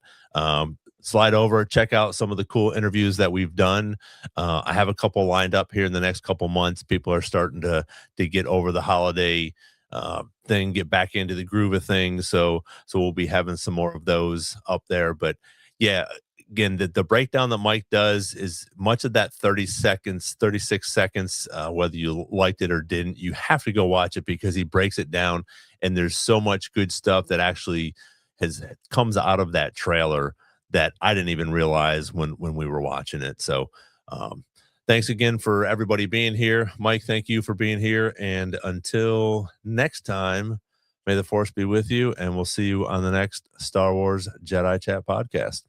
Speaker 1: Slide over, check out some of the cool interviews that we've done. I have a couple lined up here in the next couple months. People are starting to get over the holiday thing, get back into the groove of things. So we'll be having some more of those up there. But yeah, again, the breakdown that Mike does is much of that 36 seconds, whether you liked it or didn't, you have to go watch it because he breaks it down, and there's so much good stuff that actually comes out of that trailer that I didn't even realize when we were watching it. So thanks again for everybody being here. Mike, thank you for being here. And until next time, may the force be with you, and we'll see you on the next Star Wars Jedi Chat podcast.